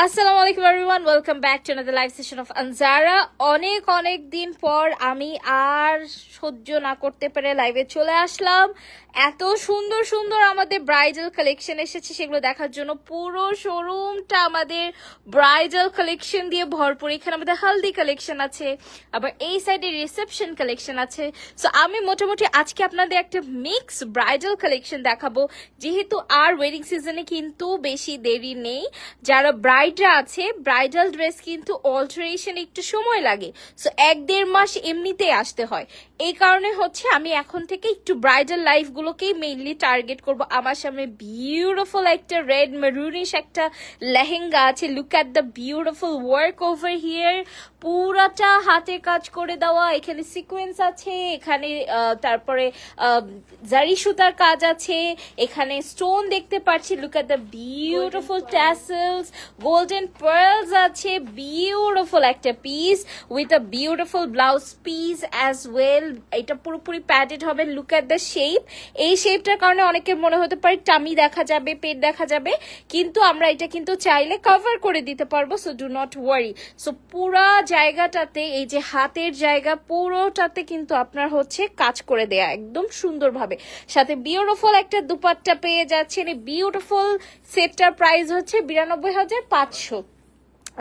আসসালামু আলাইকুম everyone, welcome back to another live session of Anjara. অনেক দিন পর আমি আর সহ্য না করতে পেরে লাইভে চলে আসলাম। এত সুন্দর সুন্দর আমাদের ব্রাইডাল কালেকশন এসেছে, সেগুলো দেখার জন্য। পুরো শোরুমটা আমাদের ব্রাইডাল কালেকশন দিয়ে ভরপুর। এখানে আমাদের হালদি কালেকশন আছে, আবার এই সাইডে রিসেপশন কালেকশন আছে। সো আমি মোটামুটি আজকে আপনাদের একটা মিক্স ব্রাইডাল কালেকশন দেখাবো, যেহেতু আর ওয়েডিং সিজনে কিন্তু বেশি দেরি নেই। যারা ব্রাইডরা আছে, ব্রাইডাল ড্রেস কিন্তু অল্টারেশন একটু সময় লাগে, সো 1-1.5 মাস এমনিতেই আসতে হয়। এই কারণে হচ্ছে আমি এখন থেকে একটু ব্রাইডাল লাইফ গুলোকেই মেইনলি টার্গেট করব। আমার সামনে বিউটিফুল একটা রেড মেরুনিশ একটা লেহেঙ্গা আছে। Look at the beautiful work over here, পুরাটা হাতে কাজ করে দেওয়া। এখানে সিকোয়েন্স আছে, এখানে তারপরে জারি সুতার কাজ আছে, এখানে স্টোন দেখতে পাচ্ছি। Look at the beautiful tassels, golden pearls আছে। বিউটিফুল একটা piece with a beautiful blouse piece as well. এটা পুরোপুরি প্যাডেড হবে। Look at the shape. এই শেপটার কারণে অনেকের মনে হতে পারে টামি দেখা যাবে, পেট দেখা যাবে, কিন্তু আমরা এটা কিন্তু চাইলে কভার করে দিতে পারবো। So do not worry. So পুরা জায়গাটাতে, এই যে হাতের জায়গা পুরোটাতে কিন্তু আপনার হচ্ছে কাজ করে দেয়া একদম সুন্দরভাবে। সাথে বিউটিফুল একটা দুপাট্টা পেয়ে যাচ্ছেন। এই বিউটিফুল সেটটার প্রাইস হচ্ছে 92,500।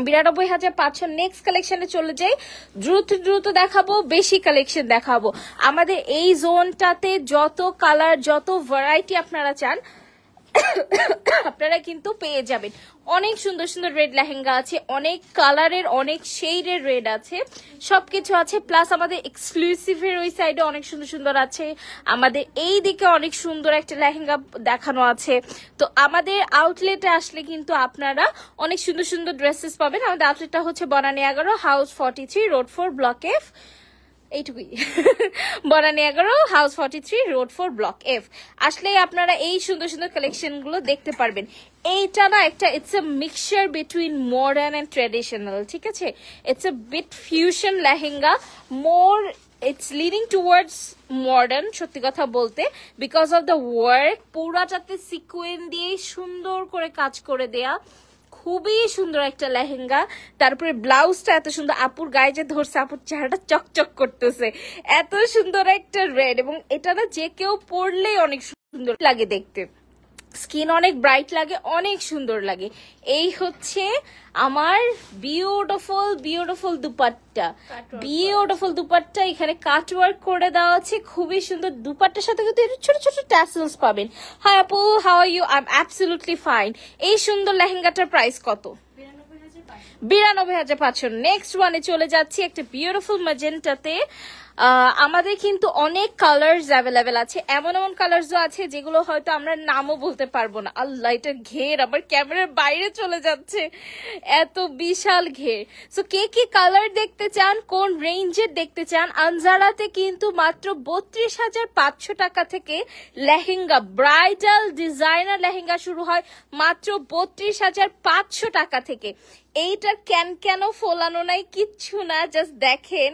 92,500। নেক্সট কালেকশনে চলে যাই। দ্রুত দেখাবো, বেশি কালেকশন দেখাবো। আমাদের এই জোনটাতে যত কালার, যত ভ্যারাইটি আপনারা চান আপনারা কিন্তু পেয়ে যাবেন। অনেক সুন্দর সুন্দর রেড লেহেঙ্গা আছে, অনেক কালারের, অনেক শেডের রেড আছে, সবকিছু আছে। প্লাস আমাদের এক্সক্লুসিভের ওই সাইডে অনেক সুন্দর সুন্দর আছে। আমাদের এই দিকে অনেক সুন্দর একটা লেহেঙ্গা দেখানো আছে। তো আমাদের আউটলেটে আসলে কিন্তু আপনারা অনেক সুন্দর সুন্দর ড্রেসেস পাবেন। আমাদের আউটলেটটা হচ্ছে Banani 11, house 43, road 4, block F. এইটুকুই। Banani 11, house 43, road 4, block F. আসলে আপনারা এই সুন্দর সুন্দর কালেকশন গুলো দেখতে পারবেন। এইটা না একটা, it's a mixture between modern and traditional, ঠিক আছে? It's a bit fusion lehenga, more it's leading towards modern, সত্যি কথা বলতে, বিকজ অফ দ্য ওয়ার্ক। পুরাটাতে সিকুয়েন দিয়ে সুন্দর করে কাজ করে দেয়া, খুবই সুন্দর একটা লেহেঙ্গা। তারপরে ব্লাউজটা এত সুন্দর, আপুর গায়ে যে ধরছে, আপুর চেহারাটা চকচক করতেছে। এত সুন্দর একটা রেড, এবং এটা না যে কেউ পরলেই অনেক সুন্দর লাগে দেখতে, স্কিন অনেক ব্রাইট লাগে, অনেক সুন্দর লাগে। এই হচ্ছে আমার বিউটিফুল দুপাট্টা। বিউটিফুল দুপাট্টা, এখানে কাটওয়ার্ক করে দেওয়া আছে, খুবই সুন্দর। দুপাট্টার সাথে কিন্তু ছোট ছোট ট্যাসেলস পাবেন। হাই আপু, how are you? I am absolutely fine. এই সুন্দর লেহেঙ্গাটার প্রাইস কত? 92,500। নেক্সট ওয়ানে চলে যাচ্ছি, একটা বিউটিফুল ম্যাজেন্টাতে। আমাদের কিন্তু অনেক কালার্স অ্যাভেলেবেল আছে। এমন কালার্সও আছে যেগুলো হয়তো আমরা নামও বলতে পারবো না। আল্লাহ, এটা ঘের আমার ক্যামেরার বাইরে চলে যাচ্ছে, এত বিশাল ঘের। সো কে কি কালার দেখতে চান, কোন রেঞ্জের দেখতে চান, আনজারাতে কিন্তু মাত্র 32,500 টাকা থেকে লেহেঙ্গা, ব্রাইডাল ডিজাইনার লেহেঙ্গা শুরু হয় মাত্র 32,500 টাকা থেকে। এইটার কেন ফোলানো নাই, কিচ্ছু না, জাস্ট দেখেন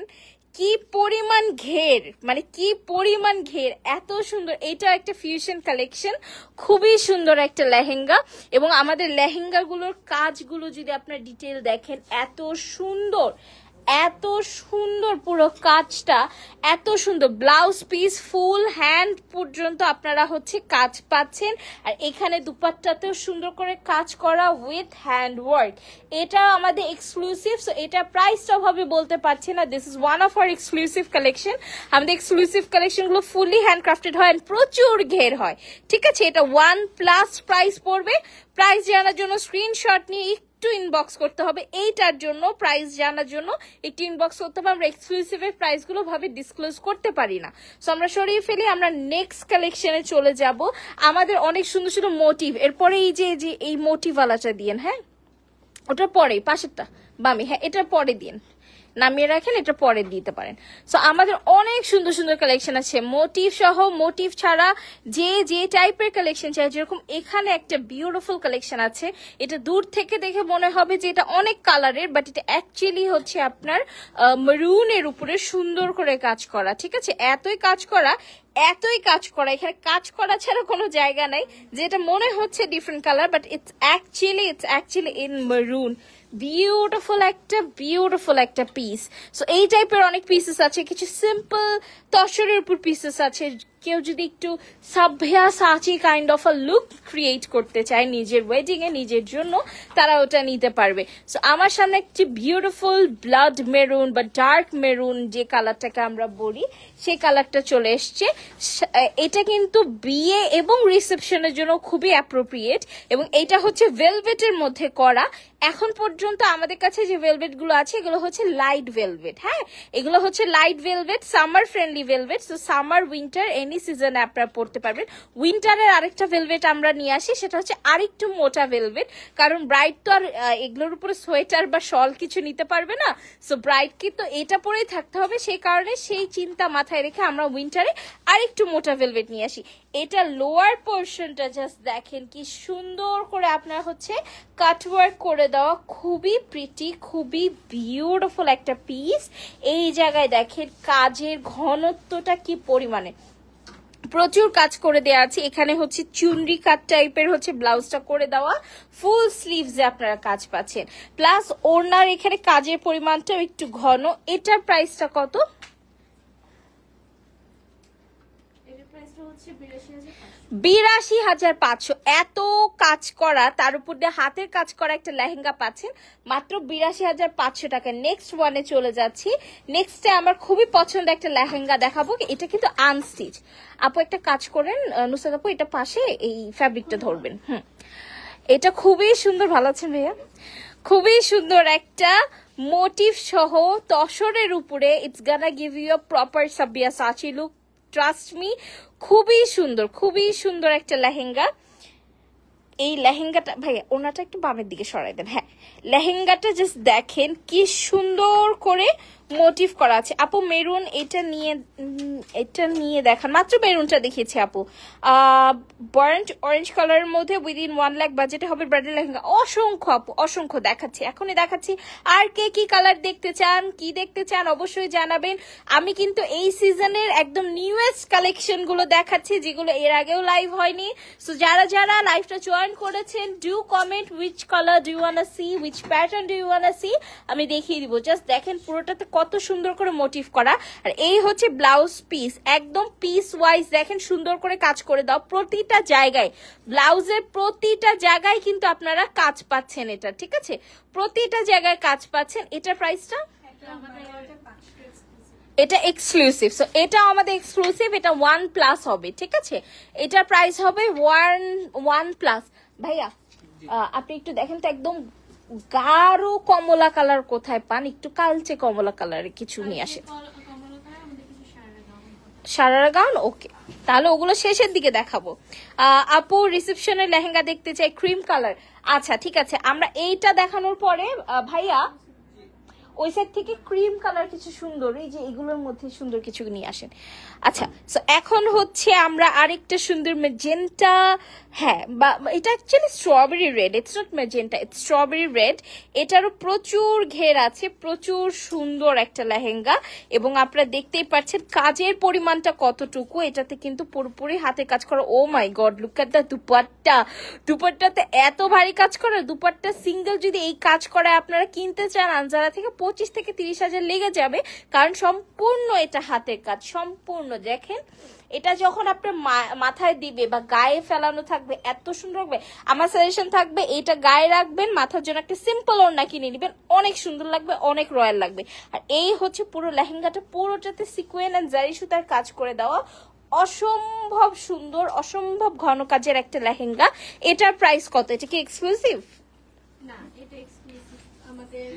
কি পরিমাণ ঘের, মানে কি পরিমাণ ঘের, এত সুন্দর। এটা একটা ফিউশন কালেকশন, খুবই সুন্দর একটা লেহেঙ্গা। এবং আমাদের লেহেঙ্গাগুলোর কাজগুলো যদি আপনার ডিটেল দেখেন, এত সুন্দর, এত সুন্দর পুরো কাজটা, এত সুন্দর। ব্লাউজ পিস ফুল হ্যান্ড পর্যন্ত আপনারা হচ্ছে কাজ পাচ্ছেন। আর এখানে দুপাট্টাতেও সুন্দর করে কাজ করা উইথ হ্যান্ড ওয়ার্ক। এটা আমাদের এক্সক্লুসিভ, সো এটা প্রাইসটা ভাবে বলতে পারছি না। This is one of our exclusive collection. আমাদের এক্সক্লুসিভ কালেকশনগুলো ফুলি হ্যান্ডক্রাফটেড হয়, প্রচুর ঘের হয়, ঠিক আছে? এটা 1+ প্রাইস পড়বে। প্রাইস জানার জন্য স্ক্রিনশট নিয়ে একটু ইনবক্স করতে হবে। এইটার জন্য প্রাইস জানার জন্য একটু ইনবক্স করতে হবে। আমরা এক্সক্লুসিভের প্রাইসগুলো ভাবে ডিসক্লোজ করতে পারি না, সো আমরা সরিয়ে ফেলি। আমরা নেক্সট কালেকশনে চলে যাব। আমাদের অনেক সুন্দর সুন্দর মোটিভ। এরপরে এই যে এই মোটিভওয়ালাটা দিয়েন, হ্যাঁ ওটার পরে, পাশেরটা বামে, হ্যাঁ এটার পরে দিন, নামিয়ে রাখেন, এটা পরে দিতে পারেন। সো আমাদের অনেক সুন্দর সুন্দর কালেকশন আছে, মোটিভ সহ, মোটিভ ছাড়া, যে টাইপের কালেকশন চাই। যেরকম এখানে একটা বিউটিফুল কালেকশন আছে, এটা দূর থেকে দেখে মনে হবে যে এটা অনেক কালারের, বাট এটা অ্যাকচুয়ালি হচ্ছে আপনার মেরুনের উপরে সুন্দর করে কাজ করা, ঠিক আছে? এতই কাজ করা, এতই কাজ করা, এখানে কাজ করা ছাড়া কোনো জায়গা নাই, যেটা মনে হচ্ছে different colour but it's actually in maroon. Beautiful একটা পিস। সো এই টাইপের অনেক পিসেস আছে, কিছু সিম্পল তসরের উপর পিসেস আছে। কেউ যদি একটু সাভ্যা সাচি kind of a look create করতে চায় নিজের ওয়েডিং এ, নিজের জন্য, তারা ওটা নিতে পারবে। সো আমার সামনে একটি বিউটিফুল ব্লাড মেরুন বা ডার্ক মেরুন যে কালারটাকে আমরা বলি, সেই কালারটা চলে এসছে। এটা কিন্তু বিয়ে এবং রিসেপশনের জন্য খুবই অ্যাপ্রোপ্রিয়েট, এবং এটা হচ্ছে ভেলভেটের মধ্যে করা। এখন পর্যন্ত আমাদের কাছে যে ভেলভেট গুলো আছে এগুলো হচ্ছে লাইট ভেলভেট। হ্যাঁ, এগুলো হচ্ছে light velvet, summer friendly velvet. So summer winter any সিজনে আপনারা পড়তে পারবেন। উইন্টারের আরেকটা ভেলভেট আমরা নিয়ে আসি, সেটা হচ্ছে আরেকটু মোটা ভেলভেট, কারণ ব্রাইড তো আর এগুলোর উপরে সোয়েটার বা শল কিছু নিতে পারবে না। সো ব্রাইডকে তো এটা পরেই থাকতে হবে, সেই কারণে সেই চিন্তা মাথায় রেখে আমরা উইন্টারে আরেকটু মোটা ভেলভেট নিয়ে আসি। এটা লোয়ার পোর্শনটা জাস্ট দেখেন কি সুন্দর করে আপনার হচ্ছে কাটওয়ার্ক করে দেওয়া, খুবই প্রিটি, খুবই বিউটিফুল একটা পিস। এই জায়গায় দেখেন কাজের ঘনত্বটা কি পরিমাণে, প্রচুর কাজ করে দেওয়া আছে। এখানে হচ্ছে চুনরি কাট টাইপের হচ্ছে ব্লাউজটা করে দেওয়া, ফুল স্লিভসে আপনারা কাজ পাচ্ছেন, প্লাস ওড়নার এখানে কাজের পরিমাণটাও একটু ঘন। এটার প্রাইসটা কত? 82,500। এত কাজ করা, তার উপর দিয়ে হাতের কাজ করা একটা লেহেঙ্গা পাচ্ছেন মাত্র 82,500 টাকা। নেক্সট ওয়ানে চলে যাচ্ছি। নেক্সটে আমার খুবই পছন্দ একটা লেহেঙ্গা দেখাবো, এটা কিন্তু আনস্টিচ। আপু একটা কাজ করেন নুসরাত আপু, এটা পাশে এই ফ্যাব্রিকটা ধরবেন। এটা খুবই সুন্দর, ভালো আছেন ভাইয়া? খুবই সুন্দর একটা মোটিভ সহ তসরের উপরে, it's gonna give you a proper Sabyasachi look, trust me. খুবই সুন্দর একটা লেহেঙ্গা। এই লেহেঙ্গাটা ভাইয়া ওনাটা একটু বামের দিকে সরাই দেন। হ্যাঁ, লেহেঙ্গাটা জাস্ট দেখেন কি সুন্দর করে মোটিভ করা আছে। আপু মেরুন এটা নিয়ে দেখান, মাত্র মেরুনটা দেখিয়েছি আপু। বার্ন্ট অরেঞ্জ কালারের মধ্যে উইদিন 1 লাখ বাজেটে হবে ব্রাইডাল লেহেঙ্গা। অসংখ্য আপু, অসংখ্য দেখাচ্ছি, এখনই দেখাচ্ছি। আর কে কি কালার দেখতে চান অবশ্যই জানাবেন। আমি কিন্তু এই সিজনের একদম নিউয়েস্ট কালেকশন গুলো দেখাচ্ছি, যেগুলো এর আগেও লাইভ হয়নি। সো যারা লাইভটা জয়েন করেছেন, do comment which colour do you wanna see, which pattern do you wanna see, আমি দেখিয়ে দিব। জাস্ট দেখেন পুরোটাতে কত সুন্দর করে মোটিভ করা। আর এই হচ্ছে ব্লাউজ পিস, একদম পিস ওয়াইজ দেখেন সুন্দর করে কাজ করে দাও প্রতিটা জায়গায়। ব্লাউজের প্রতিটা জায়গায় কিন্তু আপনারা কাজ পাচ্ছেন, এটা ঠিক আছে, প্রতিটা জায়গায় কাজ পাচ্ছেন। এটার প্রাইসটা এটা এক্সক্লুসিভ। সো এটা আমাদের এক্সক্লুসিভ, এটা 1+ হবে, ঠিক আছে। এটার প্রাইস হবে 1+। ভাইয়া আপনি একটু দেখেন তো, একদম গাঢ় কমলা কালার কোথায় পান, একটু কালচে কমলা কালারের কিছু নিয়ে আসেন। সারারা গাউন, ওকে, তাহলে ওগুলো শেষের দিকে দেখাবো। আপু রিসেপশনের লেহেঙ্গা দেখতে চাই ক্রিম কালার। আচ্ছা ঠিক আছে, আমরা এইটা দেখানোর পরে ভাইয়া ওই সাইড থেকে ক্রিম কালার কিছু সুন্দর, এই যে এগুলোর মধ্যে সুন্দর কিছু নিয়ে আসেন। আচ্ছা, সো এখন হচ্ছে আমরা আরেকটা সুন্দর মেজেন্টা, হ্যাঁ, বা এটা actually strawberry red, it's not magenta, it's strawberry red. এটারও প্রচুর ঘের আছে, প্রচুর সুন্দর একটা লেহেঙ্গা, এবং আপনারা দেখতেই পাচ্ছেন কাজের পরিমাণটা কতটুকু। এটাতে কিন্তু পুরোপুরি হাতে কাজ করা। ও my god, look at the দুপাট্টাতে এত ভারী কাজ করা। দুপাট্টা সিঙ্গেল যদি এই কাজ করে আপনারা কিনতে চান, আনজারা থেকে 25 থেকে 30 হাজার লেগে যাবে, কারণ সম্পূর্ণ এটা হাতের কাজ, সম্পূর্ণ। দেখেন এটা যখন আপনার মাথায় দিবে বা গায়ে ফেলানো থাকবে এত সুন্দর লাগবে। আমার সাজেশন থাকবে এটা গায়ে রাখবেন, মাথার জন্য একটা সিম্পল ওড়না কিনে নেবেন, অনেক সুন্দর লাগবে, অনেক রয়্যাল লাগবে। আর এই হচ্ছে পুরো লেহেঙ্গাটা, পুরোটাতে সিকোয়েন এন্ড জারি সুতার কাজ করে দেওয়া, অসম্ভব সুন্দর, অসম্ভব ঘন কাজের একটা লেহেঙ্গা। এটার প্রাইস কত? এটা কি এক্সক্লুসিভ? না, এটা এক্সক্লুসিভ আমাদের।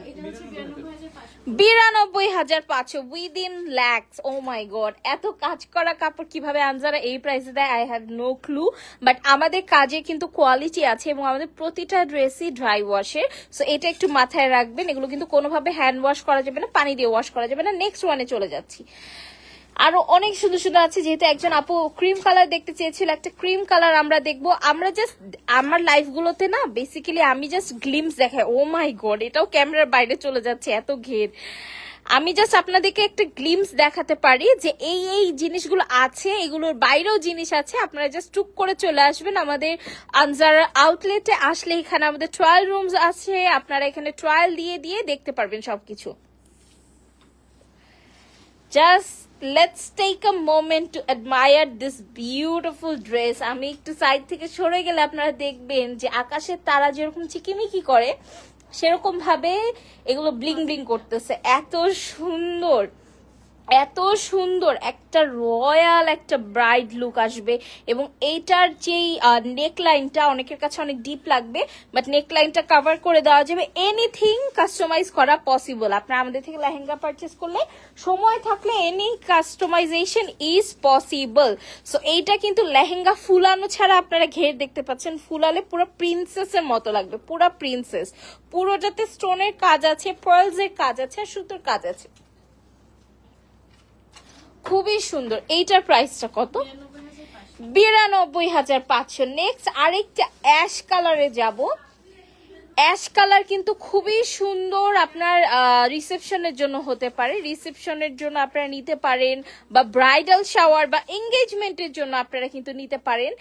এটা হচ্ছে 92,500। 92,500 within lakhs. Oh my god, এত কাজ করা কাপড় কিভাবে আনজারা এই প্রাইসে দেয়, I have no clue. But আমাদের কাজে কিন্তু কোয়ালিটি আছে, এবং আমাদের প্রতিটা ড্রেসই ড্রাই ওয়াশের। সো এটা একটু মাথায় রাখবেন, এগুলো কিন্তু কোনোভাবে হ্যান্ড ওয়াশ করা যাবে না, পানি দিয়ে ওয়াশ করা যাবে না। নেক্সট ওয়ানে চলে যাচ্ছি। আরো অনেক সুন্দর সুন্দর আছে, যেহেতু একজন আপু ক্রিম কালার দেখতে চেয়েছিল, একটা ক্রিম কালার আমরা দেখবো। আমরা জাস্ট আমার লাইফ গুলোতে না বেসিক্যালি আমি জাস্ট গ্লিমস দেখাই। ও মাই গড, এটাও ক্যামেরার বাইরে চলে যাচ্ছে, এত ঘের। আমি জাস্ট আপনাদেরকে একটা গ্লিমস দেখাতে পারি যে এই এই জিনিসগুলো আছে, এগুলোর বাইরেও জিনিস আছে। আপনারা জাস্ট টুক করে চলে আসবেন আমাদের আনজারা আউটলেটে। আসলে এখানে আমাদের ট্রায়াল রুমস আছে, আপনারা এখানে ট্রায়াল দিয়ে দিয়ে দেখতে পারবেন সবকিছু। Just let's take a moment to admire this beautiful dress. আমি একটু সাইড থেকে সরে গেলে আপনারা দেখবেন যে আকাশের তারা যেরকম চিকিমিকি করে সেরকম ভাবে এগুলো ব্লিং ব্লিং করতেছে। এত সুন্দর, এত সুন্দর একটা রয়্যাল একটা ব্রাইড লুক আসবে। এবং এইটার যেই নেকলাইনটা অনেকের কাছে অনেক ডিপ লাগবে, বাট নেকলাইনটা কভার করে দেওয়া যাবে। এনিথিং কাস্টমাইজ করা পসিবল। আপনারা আমাদের থেকে লেহেঙ্গা পারচেস করলে সময় থাকলে any customisation is possible. So এইটা কিন্তু লেহেঙ্গা ফুলানো ছাড়া আপনারা ঘের দেখতে পাচ্ছেন, ফুলালে পুরো প্রিন্সেসের মতো লাগবে, পুরো প্রিন্সেস। পুরোটাতে স্টোনের কাজ আছে, পার্লস এর কাজ আছে, আর সুতোর কাজ আছে, খুবই সুন্দর। এইটার প্রাইসটা কত? 92,500। নেক্সট আরেকটা অ্যাশ কালারে যাব। অ্যাশ কালার কিন্তু খুবই সুন্দর, আপনার রিসেপশনের জন্য হতে পারে, রিসেপশনের জন্য আপনারা নিতে পারেন, বা ব্রাইডাল শাওয়ার বা এঙ্গেজমেন্টের জন্য আপনারা কিন্তু নিতে পারেন।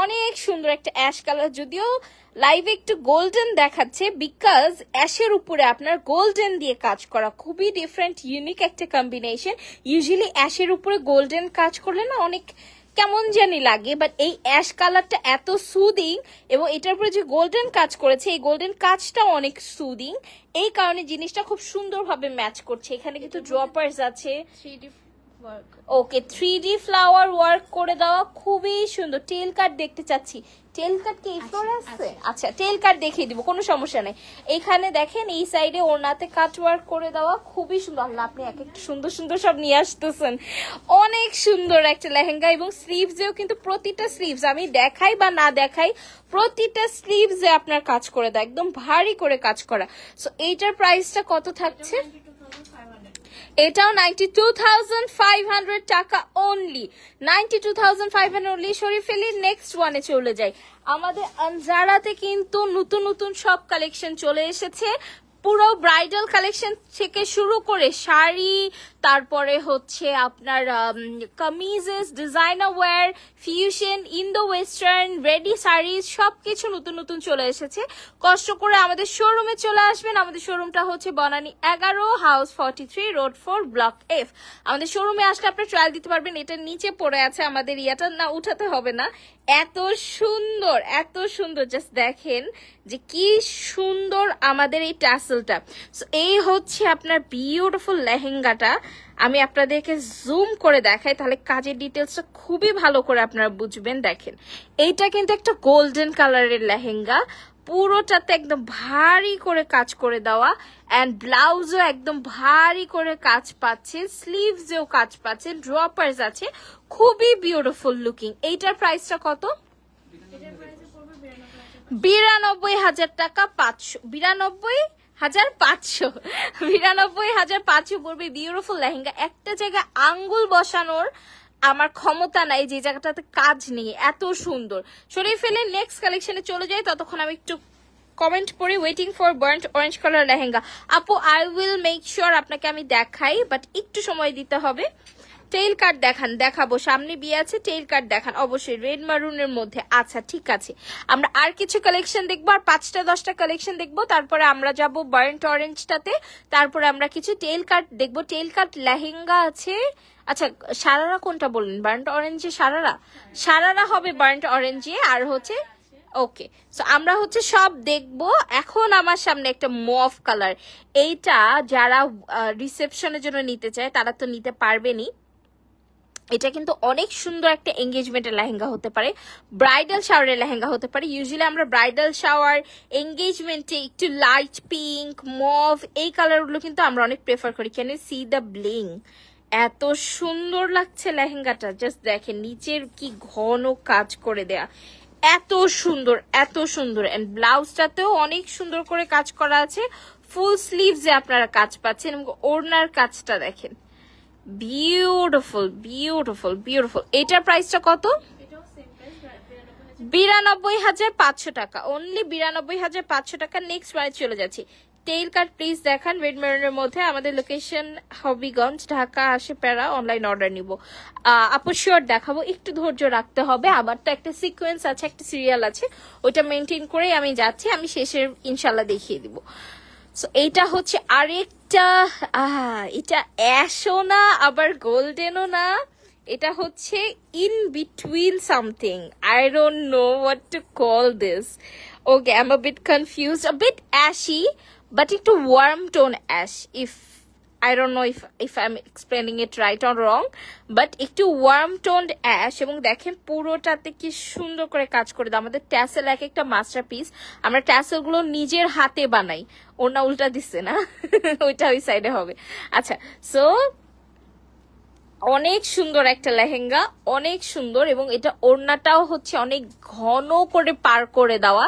অনেক সুন্দর একটা অ্যাশ কালার, যদিও লাইভে একটু গোল্ডেন দেখাচ্ছে বিকজ অ্যাশের উপরে আপনার গোল্ডেন দিয়ে কাজ করা, খুবই ডিফারেন্ট ইউনিক একটা কম্বিনেশন। ইউজুয়ালি অ্যাশের উপরে গোল্ডেন কাজ করলে না অনেক কেমন জানি লাগে, বাট এই অ্যাশ কালারটা এত সুদিং, এবং এটার উপরে যে গোল্ডেন কাজ করেছে এই গোল্ডেন কাজটাও অনেক সুদিং, এই কারণে জিনিসটা খুব সুন্দরভাবে ম্যাচ করছে। এখানে কিন্তু ড্রপার্স আছে, 3D ওয়ার্ক। ওকে 3D ফ্লাওয়ার ওয়ার্ক করে দেওয়া, খুবই সুন্দর। টেল কাট দেখতে চাচ্ছি, টেল কাট কি এই ফ্লোর আছে? আচ্ছা টেল কাট দেখিয়ে দিব, কোনো সমস্যা নেই। এখানে দেখেন এই সাইডে ওনাতে কাট ওয়ার্ক করে দেওয়া, খুবই সুন্দর। আল্লাহ, আপনি এক একটা সুন্দর সুন্দর সব নিয়ে আসতেছেন। অনেক সুন্দর একটা লেহেঙ্গা, এবং স্লিভসেও কিন্তু প্রতিটা স্লিভস আমি দেখাই বা না দেখাই প্রতিটা স্লিভসে আপনার কাজ করে দেয়, একদম ভারী করে কাজ করা। সো এইটার প্রাইসটা কত থাকছে? 92,500। এটাও 92,500 টাকা অনলি, 92,500 অনলি। সরিয়ে ফেলি, নেক্সট ওয়ানে চলে যাই। আমাদের আনজারাতে কিন্তু নতুন নতুন সব কালেকশন চলে এসেছে, পুরো ব্রাইডাল কালেকশন থেকে শুরু করে শাড়ি, তারপরে হচ্ছে আপনার kameezes, designer wear, fusion, Indo western, ready saris, সবকিছু নতুন নতুন চলে এসেছে। কষ্ট করে আমাদের শোরুমে চলে আসবেন। আমাদের শোরুমটা হচ্ছে Banani 11, house 43, road 4, block F। আমাদের শোরুমে আসলে আপনি ট্রায়াল দিতে পারবেন। এটার নিচে পড়ে আছে আমাদের ইয়াটা, না উঠাতে হবে না। এত সুন্দর, এত সুন্দর, জাস্ট দেখেন যে কি সুন্দর আমাদের এই ট্যাসেলটা। সো এই হচ্ছে আপনার বিউটিফুল লেহেঙ্গাটা। আমি আপনাদেরকে জুম করে দেখাই, তাহলে কাজের ডিটেলসটা খুবই ভালো করে আপনারা বুঝবেন। দেখেন এইটা কিন্তু একটা গোল্ডেন কালারের লেহেঙ্গা, পুরোটাতে একদম ভারী করে কাজ করে দেওয়া, অ্যান্ড ব্লাউজও একদম ভারী করে কাজ পাচ্ছে, স্লিভসেও কাজ পাচ্ছে, ড্রপার্স আছে, খুবই বিউটিফুল লুকিং। এইটার প্রাইসটা কত? এটার প্রাইসে পড়বে 92,500 টাকা। 92,500 92,500 পড়বে। বিউটিফুল লেহেঙ্গা, একটা জায়গায় আঙ্গুল বসানোর আমার ক্ষমতা নাই, যে জায়গাটাতে কাজ নেই, এত সুন্দর। সরিয়ে ফেলে নেক্সট কালেকশনে চলে যাই, ততক্ষণ আমি একটু কমেন্ট পড়ি। Waiting for burnt orange colour lehenga. আপু আই উইল মেক শিওর আপনাকে আমি দেখাই, বাট একটু সময় দিতে হবে। টেইল কাট দেখান, দেখাবো, সামনে বিয়ে আছে, টেইল কাট দেখান অবশ্যই রেড মারুনের মধ্যে। আচ্ছা ঠিক আছে, আমরা আর কিছু কালেকশন দেখবো, আর 5-10টা কালেকশন দেখবো, তারপরে আমরা যাব বার্ন্ট অরেঞ্জটাতে, তারপরে আমরা কিছু টেইল কাট দেখবো। টেইল কাট লেহেঙ্গা আছে। আচ্ছা সারারা কোনটা বললেন? বার্ন্ট অরেঞ্জে সারারা, সারারা হবে বার্ন্ট অরেঞ্জে, আর হচ্ছে ওকে। সো আমরা হচ্ছে সব দেখবো। এখন আমার সামনে একটা মভ কালার, এইটা যারা রিসেপশনের জন্য নিতে চায় তারা তো নিতে পারবেনই। এটা কিন্তু অনেক সুন্দর একটা এঙ্গেজমেন্টের লেহেঙ্গা হতে পারে, ব্রাইডাল শাওয়ারের লেহেঙ্গা হতে পারে। ইউজুয়ালি আমরা ব্রাইডাল শাওয়ার, এঙ্গেজমেন্টে একটু লাইট পিঙ্ক, মভ, এই কালারগুলো কিন্তু আমরা অনেক প্রেফার করি। Can you see the bling? এত সুন্দর লাগছে লেহেঙ্গাটা, জাস্ট দেখেন নিচের কি ঘন কাজ করে দেয়া, এত সুন্দর, এত সুন্দর। এন্ড ব্লাউজটাতেও অনেক সুন্দর করে কাজ করা আছে, ফুল স্লিভসে আপনারা কাজ পাচ্ছেন, এবং ওড়নার কাজটা দেখেন, বিউটিফুল বিউটিফুল বিউটিফুল। এটার প্রাইসটা কত? এটাও সেম প্রাইস 92,500 টাকা অনলি, 92,500 টাকা। নেক্সট ওয়ানে চলে যাচ্ছি। টেইল কাট প্লিজ দেখান রেড মেরুনের মধ্যে। আমাদের লোকেশন হবিগঞ্জ, ঢাকা, আশেপাড়া। অনলাইন অর্ডার নিব আপু, শিওর দেখাবো, একটু ধৈর্য রাখতে হবে। আবার তো একটা সিকোয়েন্স আছে, একটা সিরিয়াল আছে, ওইটা মেনটেন করেই আমি যাচ্ছি। আমি শেষের ইনশাল্লাহ দেখিয়ে দিব। সো এইটা হচ্ছে আরেকটা, এটা অ্যাশও না আবার গোল্ডেনও না, এটা হচ্ছে in between something. I don't know what to call this. Okay, I am a bit confused, a bit ashy but একটু warm tone ash. I don't know if I'm explaining it right or wrong, but একটু worm toned ash. এবং দেখেন পুরোটাতে কি সুন্দর করে কাজ করে দেয়। আমাদের ট্যাসেল এক একটা মাস্টারপিস, আমরা ট্যাসেল গুলো নিজের হাতে বানাই। ওনা উল্টা দিচ্ছে না, ওইটা ওই সাইডে হবে। আচ্ছা, সো অনেক সুন্দর একটা লেহেঙ্গা, অনেক সুন্দর। এবং এটা ওড়নাটাও হচ্ছে অনেক ঘন করে পার করে দেওয়া,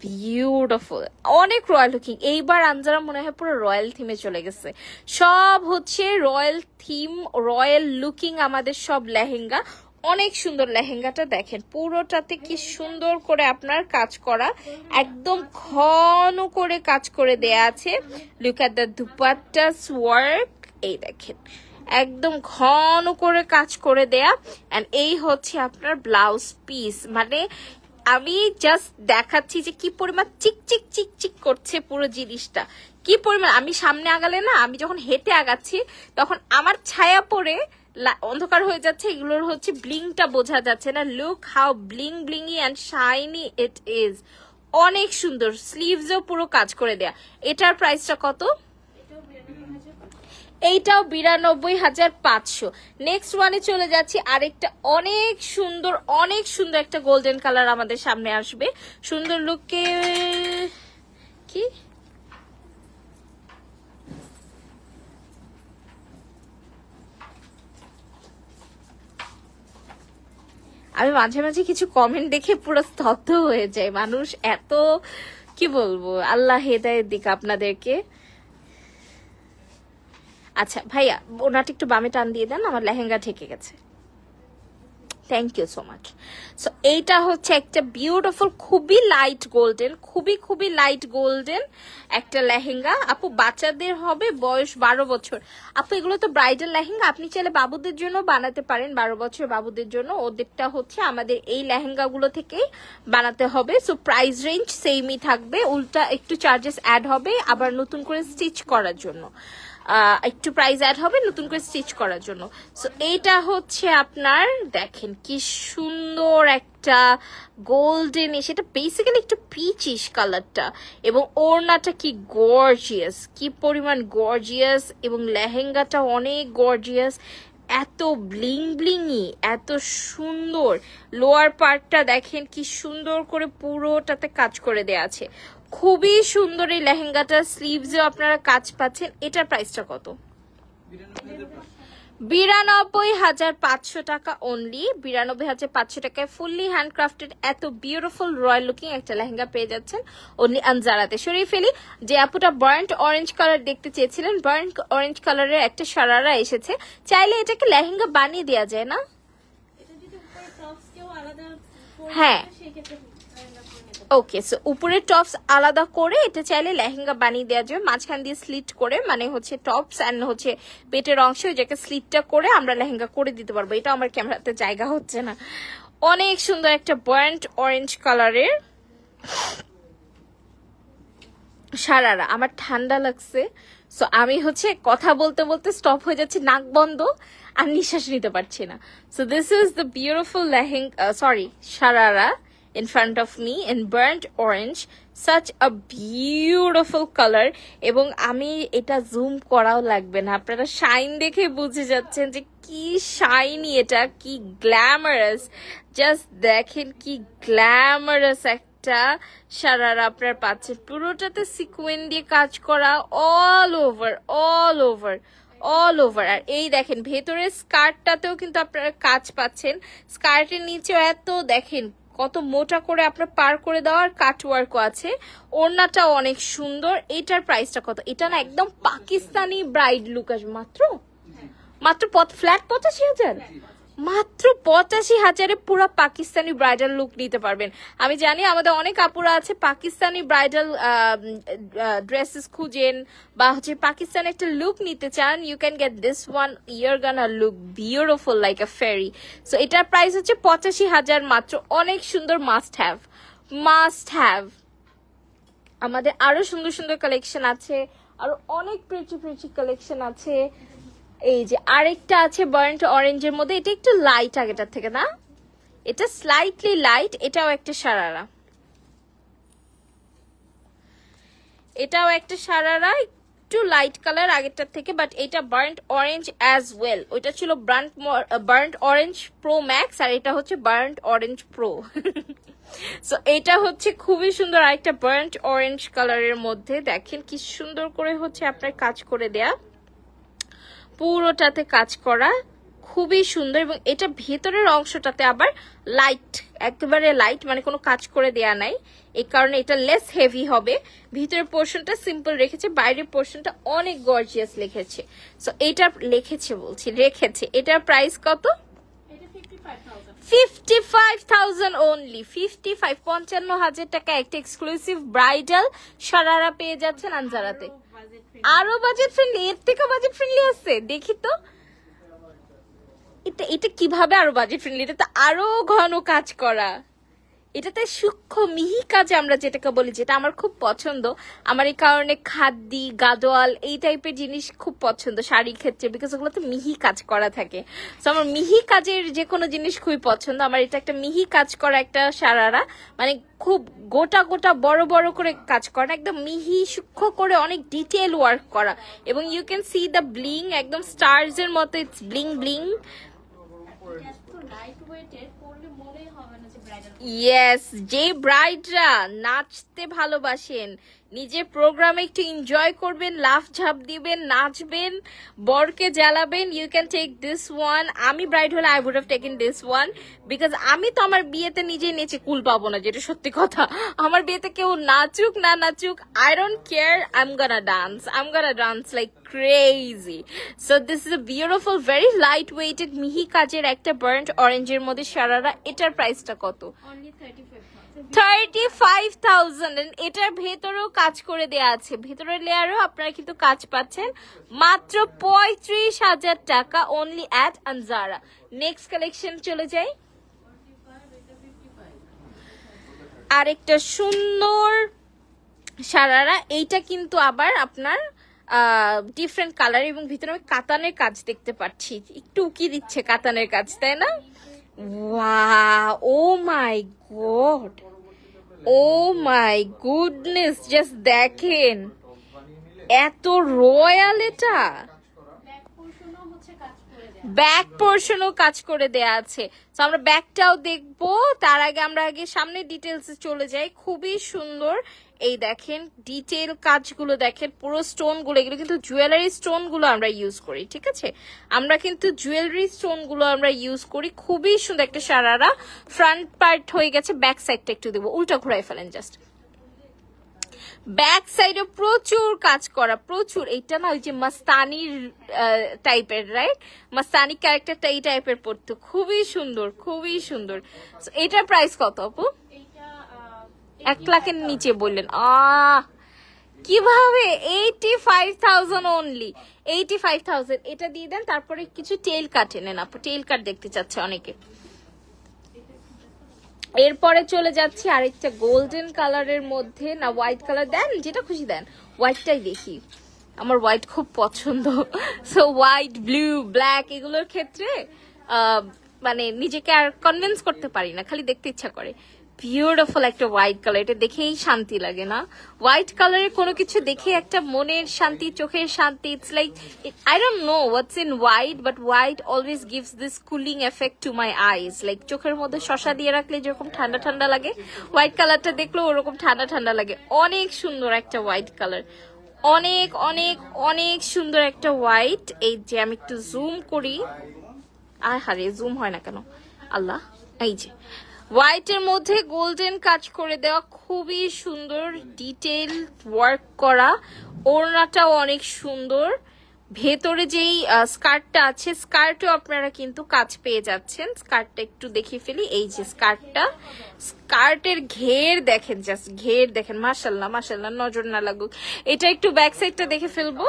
বিউটিফুল, অনেক রয়্যাল লুকিং। এইবার আনজারা মনে হয় পুরো রয়্যাল থিমে চলে গেছে। সব হচ্ছে রয়্যাল থিম, রয়্যাল লুকিং আমাদের সব লেহেঙ্গা। অনেক সুন্দর লেহেঙ্গাটা দেখেন, পুরোটাতে কি সুন্দর করে আপনার কাজ করা, একদম ঘন করে কাজ করে দেয়া আছে। লুক এট দ্য দুপাট্টাস ওয়ার্ক, এই দেখেন একদম ঘন করে কাজ করে দেয়া। এন্ড এই হচ্ছে আপনার ব্লাউজ পিস। মানে আমি জাস্ট দেখাচ্ছি যে কি পরিমাণ চিকচিক চিকচিক করছে পুরো জিনিসটা, কি পরিমাণ। আমি সামনে আগালে না, আমি যখন হেঁটে আগাচ্ছি তখন আমার ছায়া পড়ে অন্ধকার হয়ে যাচ্ছে, এগুলোর হচ্ছে ব্লিংটা বোঝা যাচ্ছে না। লুক হাউ ব্লিং ব্লিংই অ্যান্ড শাইনি ইট ইজ। অনেক সুন্দর, স্লিভসও পুরো কাজ করে দেয়া। এটার প্রাইসটা কত? এইটাও 92,500। নেক্সট ওয়ানে চলে যাচ্ছি, আরেকটা অনেক সুন্দর একটা গোল্ডেন কালার আমাদের সামনে আসবে। সুন্দর লুকে কি আমি মাঝে মাঝে কিছু কমেন্ট দেখে পুরো স্তব্ধ হয়ে যায়। মানুষ এত কি বলবো, আল্লাহ হেদায়েত দিক আপনাদেরকে। আচ্ছা ভাইয়া, ওনাটা একটু বামে টান দিয়ে দেন, আমার লেহেঙ্গা ঠেকে গেছে। Thank you so much. So এইটা হচ্ছে একটা বিউটিফুল, খুবই লাইট গোল্ডেন, খুবই লাইট গোল্ডেন একটা লেহেঙ্গা। আপু বাচ্চাদের হবে, বয়স 12 বছর। আপু এগুলো তো ব্রাইডাল লেহেঙ্গা, আপনি চাইলে বাবুদের জন্য বানাতে পারেন, 12 বছর বাবুদের জন্য। ওদেরটা হচ্ছে আমাদের এই লেহেঙ্গাগুলো থেকেই বানাতে হবে। সো প্রাইস রেঞ্জ সেমই থাকবে, উল্টা একটু চার্জেস অ্যাড হবে আবার নতুন করে স্টিচ করার জন্য, একটু প্রাইস অ্যাড হবে নতুন করে স্টিচ করার জন্য। সো এইটা হচ্ছে আপনার দেখেন কি সুন্দর একটা গোল্ডেন, সেটা বেসিক্যালি একটু পিচিশ কালারটা। এবং ওড়নাটা কি গর্জিয়াস, কি পরিমাণ গর্জিয়াস, এবং লেহেঙ্গাটা অনেক গর্জিয়াস, এত ব্লিং ব্লিংই, এত সুন্দর। লোয়ার পার্টটা দেখেন কি সুন্দর করে পুরোটাতে কাজ করে দেয়া আছে, খুবই সুন্দর এই লেহেঙ্গাটা। স্লিভসেও আপনারা কাজ পাচ্ছেন। এটার প্রাইসটা কত? 92,500 টাকা অনলি। 92,500 টাকায় ফুললি হ্যান্ডক্রাফটেড এত বিউটিফুল রয়্যাল লুকিং একটা লেহেঙ্গা পেয়ে যাচ্ছেন অনলি আনজারাতে। সরিয়ে ফেলি, যে আপুটা বার্ন্ট অরেঞ্জ কালার দেখতে চেয়েছিলেন, বার্ন্ট অরেঞ্জ কালারের একটা সারারা এসেছে। চাইলে এটাকে লেহেঙ্গা বানিয়ে দেওয়া যায় না? হ্যাঁ, ওকে। সো উপরের টপস আলাদা করে এটা চাইলে লেহেঙ্গা বানিয়ে দেওয়া যাবে, মাঝখান দিয়ে স্লিট করে, মানে হচ্ছে টপস অ্যান্ড হচ্ছে পেটের অংশ যেটাকে স্লিটটা করে আমরা লেহেঙ্গা করে দিতে পারবো। এটা আমার ক্যামেরাতে জায়গা হচ্ছে না। অনেক সুন্দর একটা বার্ন্ট অরেঞ্জ কালারের সারারা। আমার ঠান্ডা লাগছে, সো আমি হচ্ছে কথা বলতে বলতে স্টপ হয়ে যাচ্ছে, নাক বন্ধ আর নিঃশ্বাস নিতে পারছি না। So this is the beautiful sharara in front of me in burnt orange, such a beautiful color। এবং আমি এটা জুম করাও লাগবে না, আপনারা শাইন দেখে বুঝে যাচ্ছেন যে কি শাইনি, এটা কি গ্ল্যামারাস। জাস্ট দেখেন কি গ্ল্যামারাস একটা সারারা আপনার পাচ্ছেন, পুরোটাতে সিকোয়েন্স দিয়ে কাজ করা, অল ওভার। আর এই দেখেন ভেতরের স্কার্টটাতেও কিন্তু আপনারা কাজ পাচ্ছেন, স্কার্টের নিচেও এত দেখেন কত মোটা করে আপনার পার করে দেওয়ার কাটওয়ার্কও আছে। ওড়নাটাও অনেক সুন্দর। এটার প্রাইসটা কত? এটা না একদম পাকিস্তানি ব্রাইড লুক আসবে, মাত্র ফ্ল্যাট 85,000। মাত্র 85,000-এ পুরো পাকিস্তানি ব্রাইডাল লুক নিতে পারবেন। আমি জানি আমাদের অনেক আপুরা আছে পাকিস্তানি ব্রাইডাল ড্রেসেস খুঁজেন বা হচ্ছে পাকিস্তানি একটা লুক নিতে চান, you can get this one, your gonna look beautiful like a fairy. So এটার প্রাইস হচ্ছে 85,000 মাত্র। অনেক সুন্দর, মাস্ট হ্যাভ। আমাদের আরো সুন্দর সুন্দর কালেকশন আছে, আরো অনেক প্রিটি কালেকশন আছে। এই যে আরেকটা আছে বার্ন্ট অরেঞ্জের মধ্যে, এটা একটু লাইট আগেটার থেকে না, এটা স্লাইটলি লাইট। এটাও একটা সারারা, একটু লাইট কালার আগেরটার থেকে, বাট এটা বার্ন্ট অরেঞ্জ অ্যাজ ওয়েল। ওইটা ছিল বার্ন্ট অরেঞ্জ প্রো ম্যাক্স, আর এটা হচ্ছে বার্ন্ট অরেঞ্জ প্রো। সো এটা হচ্ছে খুবই সুন্দর আরেকটা বার্ন্ট অরেঞ্জ কালারের মধ্যে। দেখেন কি সুন্দর করে হচ্ছে আপনার কাজ করে দেয়া, পুরোটাতে কাজ করা, খুবই সুন্দর। এবং এটা ভেতরের অংশটাতে আবার লাইট, একেবারে লাইট, মানে কোনো কাজ করে দেয়া নাই, এই কারণে এটা লেস হেভি হবে। ভিতরের পোর্শনটা সিম্পল রেখেছে, বাইরের পোর্শনটা অনেক গর্জিয়াস রেখেছে। সো এটা রেখেছে। এটার প্রাইস কত? 55,000 অনলি। 55,000 টাকা একটা এক্সক্লুসিভ ব্রাইডাল সারারা পেয়ে যাচ্ছেন আনজারাতে। আরো বাজেট ফ্রেন্ডলি, এর থেকে বাজেট ফ্রেন্ডলি আছে দেখি তো। এটা কিভাবে আরো বাজেট ফ্রেন্ডলি? এটা তো আরো ঘন কাজ করা, এটাতে সূক্ষ্ম মিহি কাজ আমরা যেটাকে বলি, যেটা আমার খুব পছন্দ। আমার এই কারণে খাদ্দি, গাদোয়াল এই টাইপের জিনিস খুব পছন্দ শাড়ির ক্ষেত্রে, বিকজ ওগুলোতে মিহি কাজ করা থাকে। তো আমার মিহি কাজের যে কোনো জিনিস খুবই পছন্দ। আমার এটা একটা মিহি কাজ করা একটা সারারা, মানে খুব গোটা বড় বড় করে কাজ করা, একদম মিহি সূক্ষ্ম করে অনেক ডিটেল ওয়ার্ক করা। এবং you can see the bling, একদম স্টার্স এর মতো ইটস ব্লিং। ইয়েস, যে ব্রাইডরা নাচতে ভালোবাসেন, নিজের প্রোগ্রামে একটু এনজয় করবেন, লাফ ঝাপ দিবেন, নাচবেন, বরকে জ্বালাবেন, you can take this one. আমি ব্রাইড হলে I would have taken this one, because আমি তো আমার বিয়েতে নিজে নেচে কুল পাবো না, যেটা সত্যি কথা। আমার বিয়েতে কেউ নাচুক না নাচুক, I don't care, I am gonna dance like crazy. So this is a beautiful very light weighted মিহি কাজের একটা বার্ন্ট অরেঞ্জের মধ্যে সারারা। এটার প্রাইসটা কত? 35,000। এটার ভেতরেও কাজ করে দেয়া আছে, ভেতরের লেয়ারও আপনারা কিন্তু কাজ পাচ্ছেন মাত্র 35,000 টাকা only at Anjara. Next collection চলে যাই। আরেকটা সুন্দর সারারা, এইটা কিন্তু আবার আপনার ডিফারেন্ট কালার, এবং ভিতরে আমি কাতানের কাজ দেখতে পাচ্ছি, একটু উকি দিচ্ছে কাতানের কাজ, তাই না? Wow, oh my god, oh my goodness, just দেখেন এত রয়্যাল। এটা ব্যাক পোর্শনও কাজ করে দেয়া আছে। তো আমরা ব্যাকটাও দেখবো, তার আগে আমরা সামনে ডিটেলসে চলে যাই। খুবই সুন্দর, এই দেখেন ডিটেল কাজগুলো দেখেন, পুরো স্টোন গুলো, এগুলো কিন্তু জুয়েলারি স্টোন গুলো আমরা ইউজ করি, ঠিক আছে? আমরা কিন্তু জুয়েলারি স্টোন গুলো আমরা ইউজ করি। খুবই সুন্দর একটা সারারা। ফ্রন্ট পার্ট হয়ে গেছে, ব্যাক সাইডটা একটু দেবো, উল্টা ঘুরাই ফেলেন জাস্ট। ব্যাক সাইডে প্রচুর কাজ করা, প্রচুর। এইটা না ওই যে মাস্তানির টাইপের, রাইট? মাস্তানি ক্যারেক্টারটা এই টাইপের পড়তো, খুবই সুন্দর। এটার প্রাইস কত আপু? 1 লাখের নিচে বললেন? কিভাবে? 85,000 অনলি, 85,000। এটা দিয়ে দেন, তারপরে কিছু টেল কাট এনেন আপু, টেল কাট দেখতে চাচ্ছে অনেকে। এরপরে চলে যাচ্ছি আরেকটা গোল্ডেন কালারের মধ্যে, না হোয়াইট কালার দেন, যেটা খুশি দেন, হোয়াইটটাই দেখি, আমার হোয়াইট খুব পছন্দ। সো হোয়াইট, ব্লু, ব্ল্যাক এগুলোর ক্ষেত্রে মানে নিজেকে আর কনভিন্স করতে পারি না, খালি দেখতে ইচ্ছা করে। বিউটিফুল একটা হোয়াইট কালার, এটা দেখেই শান্তি লাগে না? হোয়াইট কালারের কোনো কিছু দেখে একটা মনের শান্তি, চোখের শান্তি। It's like, I don't no what's in white, but white always gives this cooling effect to my eyes. Like চোখের মধ্যে শসা দিয়ে রাখলে যেরকম ঠান্ডা ঠান্ডা লাগে, হোয়াইট কালারটা দেখলেও ওরকম ঠান্ডা ঠান্ডা লাগে। অনেক সুন্দর একটা হোয়াইট কালার, অনেক অনেক অনেক সুন্দর একটা হোয়াইট। এই যে আমি একটু জুম করি, হারে জুম হয় না কেন আল্লাহ। এই যে হোয়াইটের মধ্যে গোল্ডেন কাজ করে দেওয়া, খুবই সুন্দর ডিটেইল ওয়ার্ক করা, ওড়নাটাও অনেক সুন্দর, ভেতরে যেই স্কার্টটা আছে, স্কার্টও আপনারা কিন্তু কাজ পেয়ে যাচ্ছেন। স্কার্টটা একটু দেখিয়ে ফেলি, এই যে স্কার্টটা, স্কার্টের ঘের দেখেন, জাস্ট ঘের দেখেন, মাশাল্লাহ মাশাল্লাহ, নজর না লাগুক। এটা একটু ব্যাক সাইডটা দেখে ফেলবো,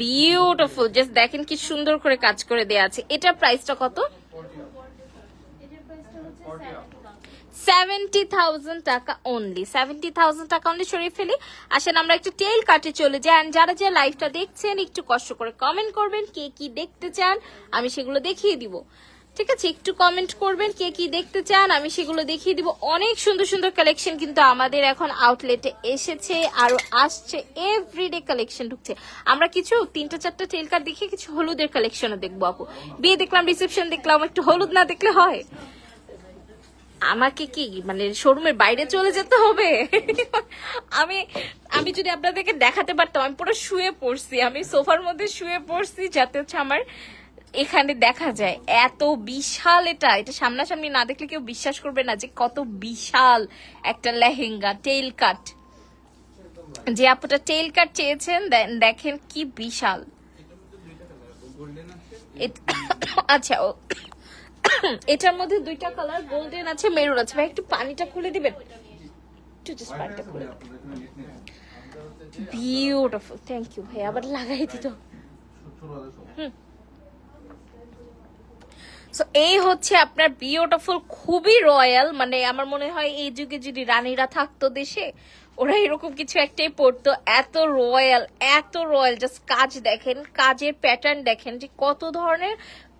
বিউটিফুল, জাস্ট দেখেন কি সুন্দর করে কাজ করে দেয়া আছে। এটার প্রাইসটা কত? 70,000 টাকা অনলি, 70,000 টাকা অনলি। সরিয়ে ফেলি, আসেন আমরা একটু টেইল কাটে চলে যাই। যারা যে লাইভটা দেখছেন একটু কষ্ট করে কমেন্ট করবেন কে কি দেখতে চান, আমি সেগুলো দেখিয়ে দিব। ঠিক আছে, একটু কমেন্ট করবেন কে কি দেখতে চান, আমি সেগুলো দেখিয়ে দিব। অনেক সুন্দর সুন্দর কালেকশন কিন্তু আমাদের এখন আউটলেটে এসেছে, আরো আসছে, এভরিডে কালেকশন ঢুকছে। আমরা কিছু 3-4টা টেইল কাট দেখে কিছু হলুদের কালেকশনও দেখবো আপু। বিয়ে দেখলাম, রিসেপশন দেখলাম, একটু হলুদ না দেখলে হয়? আমাকে কি মানে শোরুমের বাইরে চলে যেতে হবে? আমি যদি আপনাদেরকে দেখাতে পারতাম, আমি পুরো শুয়ে পড়ছি, আমি সোফার মধ্যে শুয়ে পড়ছি যাতে হচ্ছে আমার এখানে দেখা যায়। এত বিশাল এটা, এটা সামনাসামনি না দেখলে কেউ বিশ্বাস করবে না যে কত বিশাল একটা লেহেঙ্গা টেইল কাট। যে আপুটা টেইল কাট চেয়েছেন দেখেন কি বিশাল। আচ্ছা, এটার মধ্যে 2টা কালার, গোল্ডেন আছে, মেরুন আছে। ভাই একটু পানিটা খুলে দিবেন, একটু জাস্ট পানিটা খুলে। বিউটিফুল, থ্যাংক ইউ ভাই, আবার লাগাই দিত। সো এই হচ্ছে আপনার বিউটিফুল, খুবই রয়্যাল। মানে আমার মনে হয় এই যুগে যদি রানীরা থাকতো দেশে, ওরা এরকম কিছু একটাই পড়তো। এত রয়্যাল, এত রয়্যাল, জাস্ট কাজ দেখেন, কাজের প্যাটার্ন দেখেন যে কত ধরনের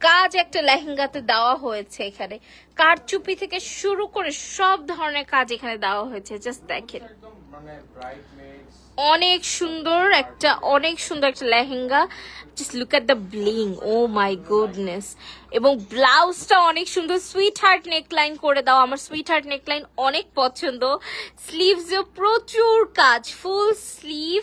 কাজ একটা লেহেঙ্গাতে দেওয়া হয়েছে। এখানে কারচুপি থেকে শুরু করে সব ধরনের কাজ এখানে দেওয়া হয়েছে, জাস্ট দেখেন। অনেক সুন্দর একটা, অনেক সুন্দর একটা lehenga. Just look at the bling, oh my goodness. এবং ব্লাউজটা অনেক সুন্দর, সুইট হার্ট নেকলাইন করে দাও। আমার সুইট হার্ট নেকলাইন অনেক পছন্দ। স্লিভসেও প্রচুর কাজ, ফুল স্লিভ।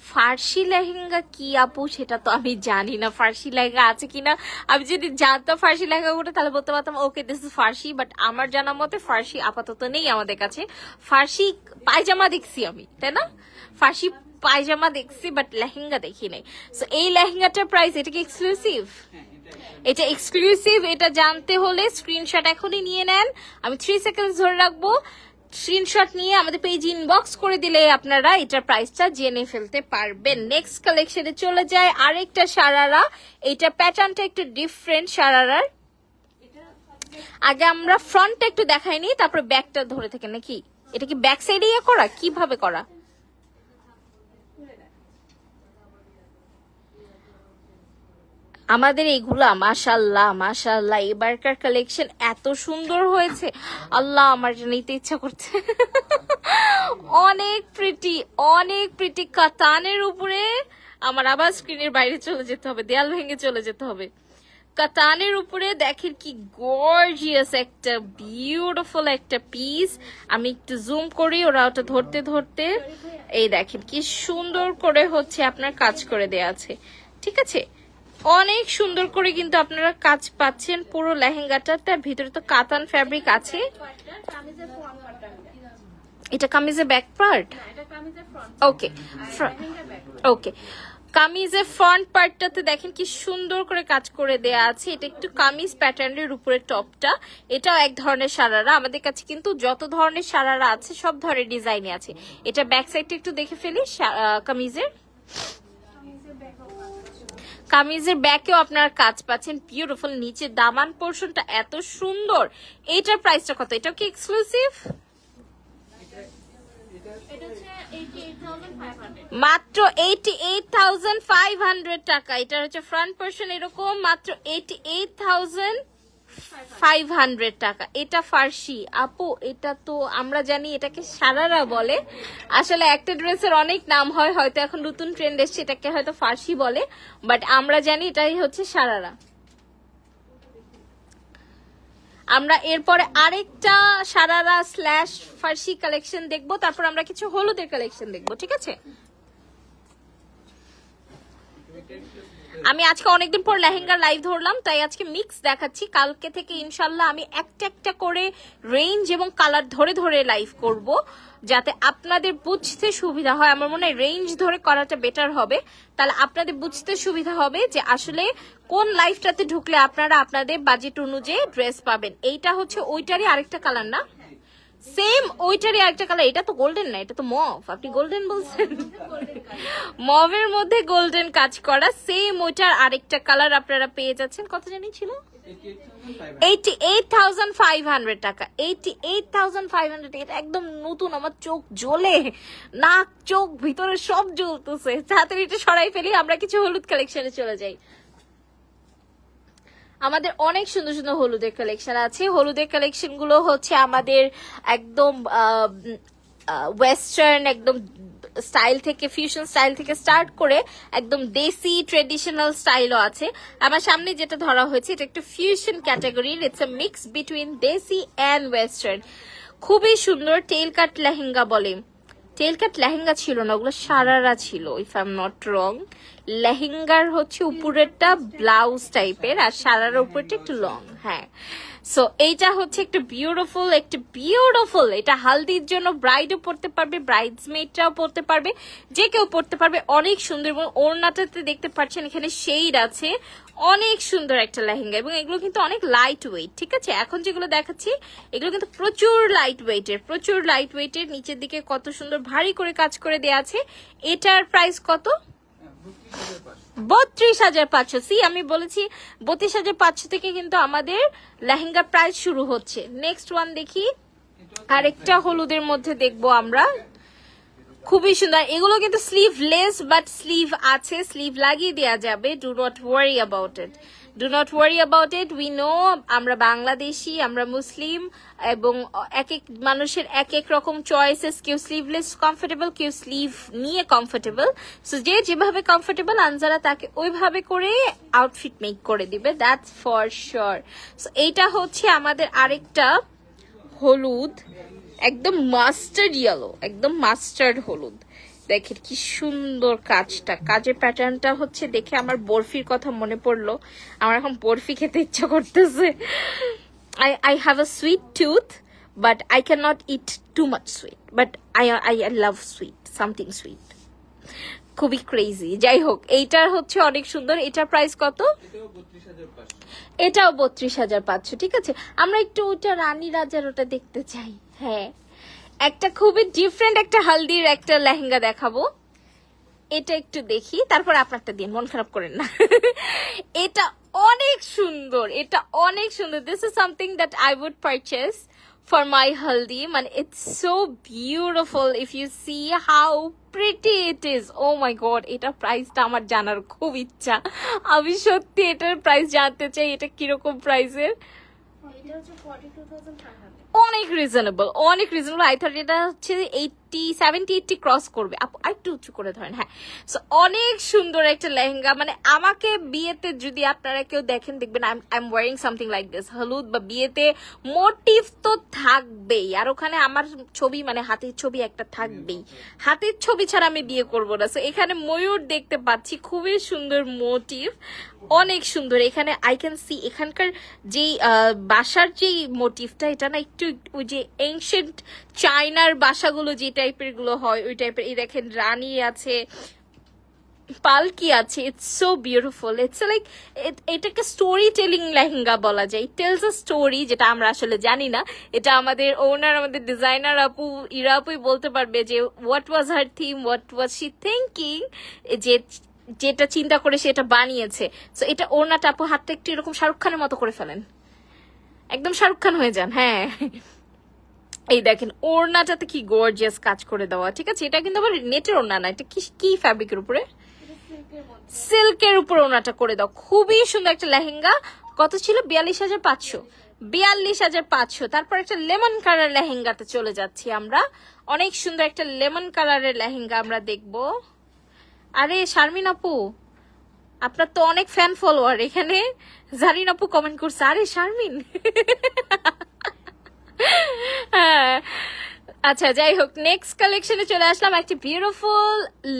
ফার্সি লেহেঙ্গা কি আপু সেটা তো আমি জানি না, ফার্সি লেহেঙ্গা আছে কিনা। আমি যদি জানতাম ফার্সি লেহেঙ্গা গুলো তাহলে বলতে পারতাম okay this is Farsi, but আমার জানা মতে ফার্সি আপাতত নেই আমাদের কাছে। ফার্সি পায়জামা দেখছি আমি, তাই না? ফার্সি পায়জামা দেখছি, বাট লেহেঙ্গা দেখি নাই। সো এই লেহেঙ্গাটার প্রাইস, এটা কি এক্সক্লুসিভ? এটা এক্সক্লুসিভ। এটা জানতে হলে স্ক্রিনশট এখনই নিয়ে নেন, আমি 3 সেকেন্ড ধরে রাখবো। স্ক্রিনশট নিয়ে আমাদের পেজ ইনবক্স করে দিলে আপনারা এটার প্রাইসটা জেনে ফেলতে পারবেন। নেক্সট কালেকশনে চলে যায় আরেকটা সারারা। এটা প্যাটার্নটা একটু ডিফারেন্ট সারারার। আগে আমরা ফ্রন্টটা একটু দেখাইনি, তারপর ব্যাকটা ধরে থেকে নাকি? এটা কি ব্যাক সাইডে করা, কিভাবে করা? আমাদের এইগুলা মাশাল্লাহ মাশাল্লাহ, এবারকার কালেকশন এত সুন্দর হয়েছে, আল্লাহ আমার নিতে ইচ্ছা করছে। অনেক প্রিটি, অনেক প্রিটি। কাতানের উপরে, আমার আবার স্ক্রিনের বাইরে চলে যেতে হবে, দেয়াল ভেঙে চলে যেতে হবে। কাতানের উপরে দেখেন কি গর্জিয়াস একটা বিউটিফুল একটা পিস। আমি একটু জুম করি, ওরা ওটা ধরতে ধরতে, এই দেখেন কি সুন্দর করে হচ্ছে আপনার কাজ করে দেয়া আছে। ঠিক আছে, অনেক সুন্দর করে কিন্তু আপনারা কাজ পাচ্ছেন পুরো লেহেঙ্গাটা। তার ভিতরে তো কাতান ফ্যাব্রিক আছে। এটা কামিজের ব্যাক পার্ট, ওকে ওকে। কামিজের ফ্রন্ট পার্টটাতে দেখেন কি সুন্দর করে কাজ করে দেয়া আছে। এটা একটু কামিজ প্যাটার্নের উপরে টপটা, এটাও এক ধরনের সারারা। আমাদের কাছে কিন্তু যত ধরনের সারারা আছে সব ধরনের ডিজাইনে আছে। এটা ব্যাক সাইডটা একটু দেখে ফেলি কামিজের। কামিজের ব্যাকেও আপনারা কাজ পাচ্ছেন বিউটিফুল। নিচে দামান পোর্শনটা এত সুন্দর। এটার প্রাইসটা কত? এটাও কি এক্সক্লুসিভ? মাত্র 88,500 টাকা। এটা হচ্ছে ফ্রন্ট পোর্শন এরকম, মাত্র 88,500 টাকা। এটা ফার্সি আপু, এটা তো আমরা জানি এটাকে সারারা বলে। আসলে একটা ড্রেসের অনেক নাম হয়, হয়তো এখন নতুন ট্রেন্ড এসছে এটাকে হয়তো ফার্সি বলে, বাট আমরা জানি এটাই হচ্ছে সারারা। আমরা এরপরে আরেকটা সারারা স্ল্যাশ ফার্সি কালেকশন দেখবো, তারপর আমরা কিছু হলুদের কালেকশন দেখবো। ঠিক আছে, আমি আজকে অনেকদিন পর লেহেঙ্গার লাইভ ধরলাম, তাই আজকে মিক্স দেখাচ্ছি। কালকে থেকে ইনশাল্লাহ আমি একটা একটা করে রেঞ্জ এবং কালার ধরে ধরে লাইভ করব, যাতে আপনাদের বুঝতে সুবিধা হয়। আমার মনে হয় রেঞ্জ ধরে করাটা বেটার হবে, তাহলে আপনাদের বুঝতে সুবিধা হবে যে আসলে কোন লাইফটাতে ঢুকলে আপনারা আপনাদের বাজেট অনুযায়ী ড্রেস পাবেন। এইটা হচ্ছে ওইটারই আরেকটা কালার না, সেম ওইটারই আরেকটা কালার। এটা তো গোল্ডেন না, এটা তো মভ। আপনি গোল্ডেন বলছেন, মভের মধ্যে গোল্ডেন কাজ করা, সেম ওইটার আরেকটা কালার আপনারা পেয়ে যাচ্ছেন। কত জানি ছিল? 88,500 টাকা। 88,500। এটা একদম নতুন। আমার চোখ জ্বলে, নাক চোখ ভিতরে সব জ্বলতেছে। তাড়াতাড়ি এটা সরাই ফেলি, আমরা কিছু হলুদ কালেকশনে চলে যাই। আমাদের অনেক সুন্দর সুন্দর হলুদের কালেকশন আছে। হলুদের কালেকশন গুলো হচ্ছে আমাদের একদম ওয়েস্টার্ন একদম স্টাইল থেকে, ফিউশন স্টাইল থেকে স্টার্ট করে একদম দেশি ট্রেডিশনাল স্টাইলও আছে। আমার সামনে যেটা ধরা হয়েছে এটা একটা ফিউশন ক্যাটাগরির, ইটস আ মিক্স বিটুইন দেশি অ্যান্ড ওয়েস্টার্ন। খুবই সুন্দর। টেল কাট লেহেঙ্গা বলে, টেল কাট লেহেঙ্গা ছিল না, ওগুলো সারারা ছিল if I am not wrong. লেহেঙ্গার হচ্ছে উপরেরটা ব্লাউজ টাইপের আর সারার উপরেরটা একটু লং। হ্যাঁ, সো এইটা হচ্ছে একটা বিউটিফুল। এটা হালদির জন্য ব্রাইডও পড়তে পারবে, ব্রাইডসমেডরাও পড়তে পারবে, যে কেউ পড়তে পারবে। অনেক সুন্দর। এবং ওড়নাটাতে দেখতে পাচ্ছেন এখানে শেড আছে। অনেক সুন্দর একটা লেহেঙ্গা, এবং এগুলো কিন্তু অনেক লাইট ওয়েট। ঠিক আছে, এখন যেগুলো দেখাচ্ছি এগুলো কিন্তু প্রচুর লাইট ওয়েটের। নিচের দিকে কত সুন্দর ভারী করে কাজ করে দেয়া আছে। এটার প্রাইস কত? 32,500। সি, আমি বলেছি 32,500 থেকে কিন্তু আমাদের লেহেঙ্গার প্রাইস শুরু হচ্ছে। নেক্সট ওয়ান দেখি, আরেকটা হলুদের মধ্যে দেখবো আমরা। খুবই সুন্দর। এগুলো কিন্তু স্লিভলেস, বাট স্লিভ আছে, স্লিভ লাগিয়ে দেওয়া যাবে। Do not worry about it. We know আমরা বাংলাদেশি, আমরা মুসলিম, এবং এক এক মানুষের এক এক রকম চয়েসেস। কেউ স্লিভলেস কমফোর্টেবল, কেউ স্লিভ নিয়ে কমফোর্টেবল। সো যে যেভাবে কমফোর্টেবল আনজারা তাকে ওইভাবে করে আউটফিট মেক করে দিবে, দ্যাটস ফর শিওর। সো এইটা হচ্ছে আমাদের আরেকটা হলুদ, একদম মাস্টার্ড ইয়েলো, একদম মাস্টার্ড হলুদ। দেখেন কি সুন্দর কাজটা, কাজের প্যাটার্নটা হচ্ছে দেখে আমার বরফির কথা মনে পড়লো। আমার এখন বরফি খেতে ইচ্ছা করতেছে। I have a sweet tooth, but I cannot eat too much sweet. But I love sweet, something sweet. খুবই ক্রেজি। যাই হোক, এইটার হচ্ছে অনেক সুন্দর। এটার প্রাইস কত? এটাও 32,500। ঠিক আছে, আমরা একটু ওটা রানী রাজার ওটা দেখতে চাই। হ্যাঁ, একটা খুবই ডিফারেন্ট একটা হালদির একটা লেহেঙ্গা দেখাবো। এটা একটু দেখি, তারপর আপনারটা দিন, মন খারাপ করেন না। এটা অনেক সুন্দর। This is something that I would purchase for my haldi. মানে it's so beautiful. If you see how pretty it is, oh my god. এটা প্রাইসটা আমার জানার খুব ইচ্ছা। আমি সত্যি এটার প্রাইস জানতে চাই, এটা কিরকম প্রাইসের। অনেক রিজনেবল। আই থট এটা হচ্ছে 70-80 ক্রস করবে। একটু উঁচু করে ধরেন। হ্যাঁ, সো অনেক সুন্দর একটা লেহেঙ্গা। মানে আমাকে বিয়েতে যদি আপনারা কেউ দেখেন, দেখবেন I am wiring something like this. হলুদ বা বিয়েতে মোটিভ তো থাকবেই, আর ওখানে আমার ছবি, মানে হাতের ছবি একটা থাকবেই। হাতের ছবি ছাড়া আমি বিয়ে করবো না। সো এখানে ময়ূর দেখতে পাচ্ছি, খুবই সুন্দর মোটিভ, অনেক সুন্দর। এখানে আই ক্যান সি এখানকার যেই বাসার যেই মোটিভটা, এটা না একটু ওই যে এনশিয়েন্ট চায়নার বাসাগুলো যে টাইপের গুলো হয় ওই টাইপের। এই দেখেন রানী আছে, পালকি আছে। It's so beautiful. It's like এটাকে স্টোরি টেলিং লেহেঙ্গা বলা যায়। টেলস আ স্টোরি, যেটা আমরা আসলে জানি না। এটা আমাদের ওনার, আমাদের ডিজাইনার আপু, ইরা আপুই বলতে পারবে যে what was her theme, what was she thinking, যে যেটা চিন্তা করে সেটা বানিয়েছে। সো এটা ওনাটা, আপু হাতটা একটু এরকম শাহরুখ খানের মতো করে ফেলেন, একদম শাহরুখ খান হয়ে যান। হ্যাঁ, এই দেখেন ওড়নাটাতে কি গর্জিয়াস কাজ করে দেওয়া। ঠিক আছে, এটা কিন্তু আবার নেটের ওড়না না, এটা কি ফ্যাব্রিকের উপরে, সিল্কের উপর ওড়নাটা করে দাও। খুবই সুন্দর একটা লেহেঙ্গা। কত ছিল? 42,500। 42,500। তারপর একটা লেমন কালার লেহেঙ্গাতে চলে যাচ্ছি আমরা। অনেক সুন্দর একটা লেমন কালারের লেহেঙ্গা আমরা দেখবো। আরে শারমিন আপু, আপনার তো অনেক ফ্যান ফলোয়ার এখানে। জারিন আপু কমেন্ট করছে, আরে শারমিন। আচ্ছা, যাই হোক, নেক্সট কালেকশনে চলে আসলাম। একটা beautiful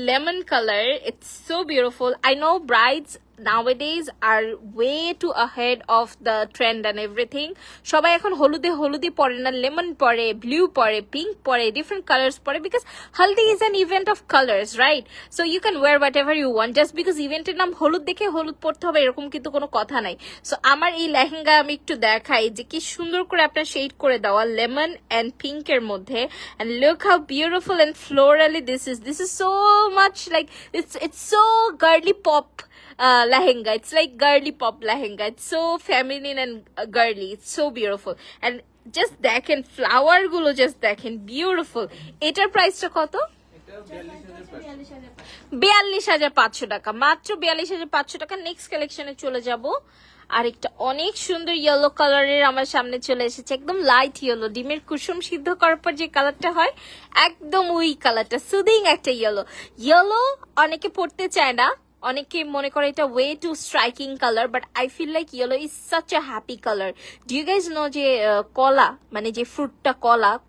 lemon colour, it's so beautiful. I know brides nowadays are way too ahead of the trend and everything. সবাই এখন হলুদি পরে না, লেমন পরে, ব্লু পরে, পিঙ্ক পরে, different colors পরে, because haldi is an event of colors, right? So you can wear whatever you want. Just because event এর নাম হলুদ দেখে হলুদ পরতে হবে এরকম কিন্তু কোনো কথা নাই. So আমার এই লেহেঙ্গা আমি একটু দেখাই যে কি সুন্দর করে আপনার শেড করে দেওয়া লেমন এন্ড পিঙ্ক এর মধ্যে, and look how beautiful and florally this is so much like it's so girly pop lehenga. It's like girly pop lehenga. It's so feminine and girly. It's so beautiful. And just দেখেন flower গুলো, just দেখেন beautiful. এটার প্রাইসটা কত? 42,500 টাকা, মাত্র 42,500 টাকা. Next কালেকশনে চলে যাব. আরেকটা অনেক সুন্দর ইয়েলো কালারের আমার সামনে চলে এসেছে, একদম লাইট ইয়েলো, ডিমের কুসুম সিদ্ধ করার পর যে কালারটা হয় একদম ওই কালারটা, সুদিং একটা ইয়েলো অনেকে পড়তে চায় না, অনেকে মনে করে এটা way too striking colour, but I feel like yellow is such a happy colour. Do you guys know যে কলা মানে যে ফ্রুটটা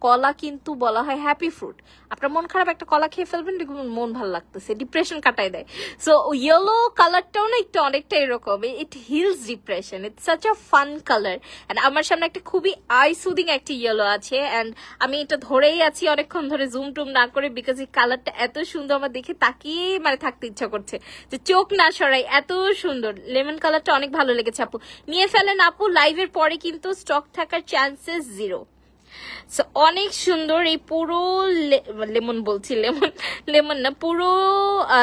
কলা কিন্তু বলা হয় হ্যাপি ফ্রুট. আপনার মন খারাপ একটা কলা খেয়ে ফেলবেন, দেখুন মন ভালো লাগতেছে, ডিপ্রেশন কাটাই দেয়. সো ইয়েলো কালারটাও না একটু অনেকটা এরকম, it heals depression. It's such a fun colour. And আমার সামনে একটা খুবই আই সুদিং একটা ইয়েলো আছে, অ্যান্ড আমি এটা ধরেই আছি অনেকক্ষণ ধরে জুম টুম না করে, বিকজ এই কালারটা এত সুন্দর, আমার দেখে তাকিয়ে মানে থাকতে ইচ্ছা করছে, যে চোখ না সরাই, এত সুন্দর. লেমন কালারটা অনেক ভালো লেগেছে আপু, নিয়ে ফেলেন আপু. লাইভের পরে কিন্তু স্টক থাকার চান্সেস 0. সো অনেক সুন্দর এই পুরো লেমন না, পুরো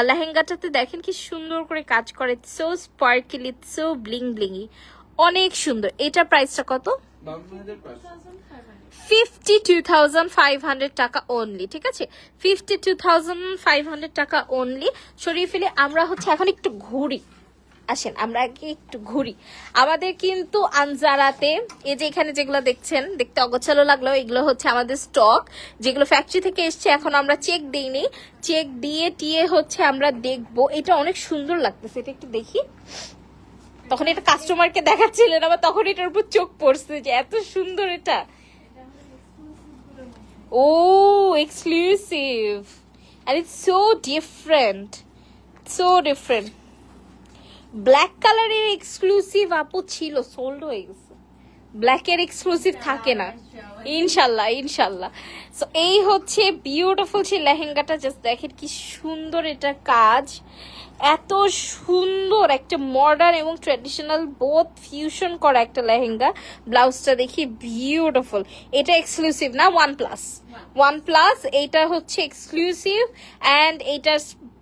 লেহেঙ্গাটাতে দেখেন কি সুন্দর করে কাজ করে. সো স্পার্কেলি, সো ব্লিং ব্লিংই, অনেক সুন্দর. এটার প্রাইসটা কত? 52,500 টাকা অনলি. ঠিক আছে, 52,500 টাকা অনলি. সরিয়ে ফেলে আমরা হচ্ছে এখন একটু ঘুরি, আসেন আমরা আগে একটু ঘুরি. আমাদের কিন্তু আনজারাতে এই যে এখানে যেগুলো দেখছেন, দেখতে অগোছালো লাগলো, এগুলো হচ্ছে আমাদের স্টক, যেগুলো ফ্যাক্টরি থেকে এসছে, এখন আমরা চেক দিইনি, চেক দিয়ে হচ্ছে আমরা দেখবো. এটা অনেক সুন্দর লাগতেছে, এটা একটু দেখি. তখন এটা কাস্টমারকে দেখাচ্ছিলেন, আবার তখন এটার উপর চোখ পড়ছে যে এত সুন্দর এটা. Oh, exclusive. And it's so different. Black কালারের এক্সক্লুসিভ আপু ছিল, সোল্ড হয়ে গেছে. ব্ল্যাকের এক্সক্লুসিভ থাকে না, ইনশাল্লাহ. সো এই হচ্ছে বিউটিফুল সেই লেহেঙ্গাটা, জাস্ট দেখেন কি সুন্দর এটা কাজ, এত সুন্দর একটা মডার্ন এবং ট্র্যাডিশনাল বোথ ফিউশন করা একটা লেহেঙ্গা. ব্লাউজটা দেখি বিউটিফুল. এটা এক্সক্লুসিভ না, OnePlus এইটা হচ্ছে এক্সক্লুসিভ. অ্যান্ড এইটার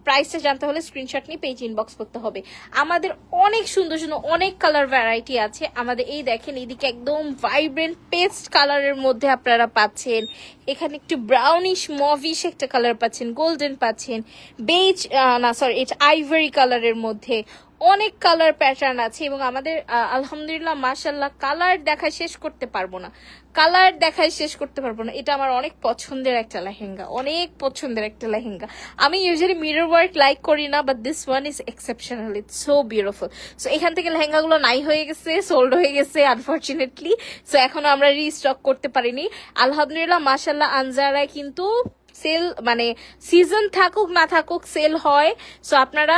প্রাইসটা জানতে হলে স্ক্রিনশট নিয়ে পেজ ইনবক্স করতে হবে. আমাদের অনেক সুন্দর অনেক কালার ভ্যারাইটি আছে আমাদের. এই দেখেন এইদিকে একদম ভাইব্রেন্ট পেস্ট কালারের মধ্যে আপনারা পাচ্ছেন, এখানে একটু ব্রাউনিশ মভিশ একটা কালার পাচ্ছেন, গোল্ডেন পাচ্ছেন, বেজ না সরি এটা আইভরি কালারের মধ্যে, অনেক কালার প্যাটার্ন আছে. এবং আমাদের আলহামদুলিল্লাহ মাশাআল্লাহ কালার দেখায় শেষ করতে পারবো না. এটা আমার অনেক পছন্দের একটা লেহেঙ্গা, আমি ইউজুয়ালি মিরর ওয়ার্ক লাইক করি না, but this one is exceptional, it's so beautiful. So এখান থেকে লেহেঙ্গাগুলো নাই হয়ে গেছে, সোল্ড হয়ে গেছে আনফরচুনেটলি. সো এখনো আমরা রিস্টক করতে পারিনি. আলহামদুলিল্লাহ মাশাআল্লাহ আনজারায় কিন্তু সেল মানে সিজন থাকুক না থাকুক সেল হয়. সো আপনারা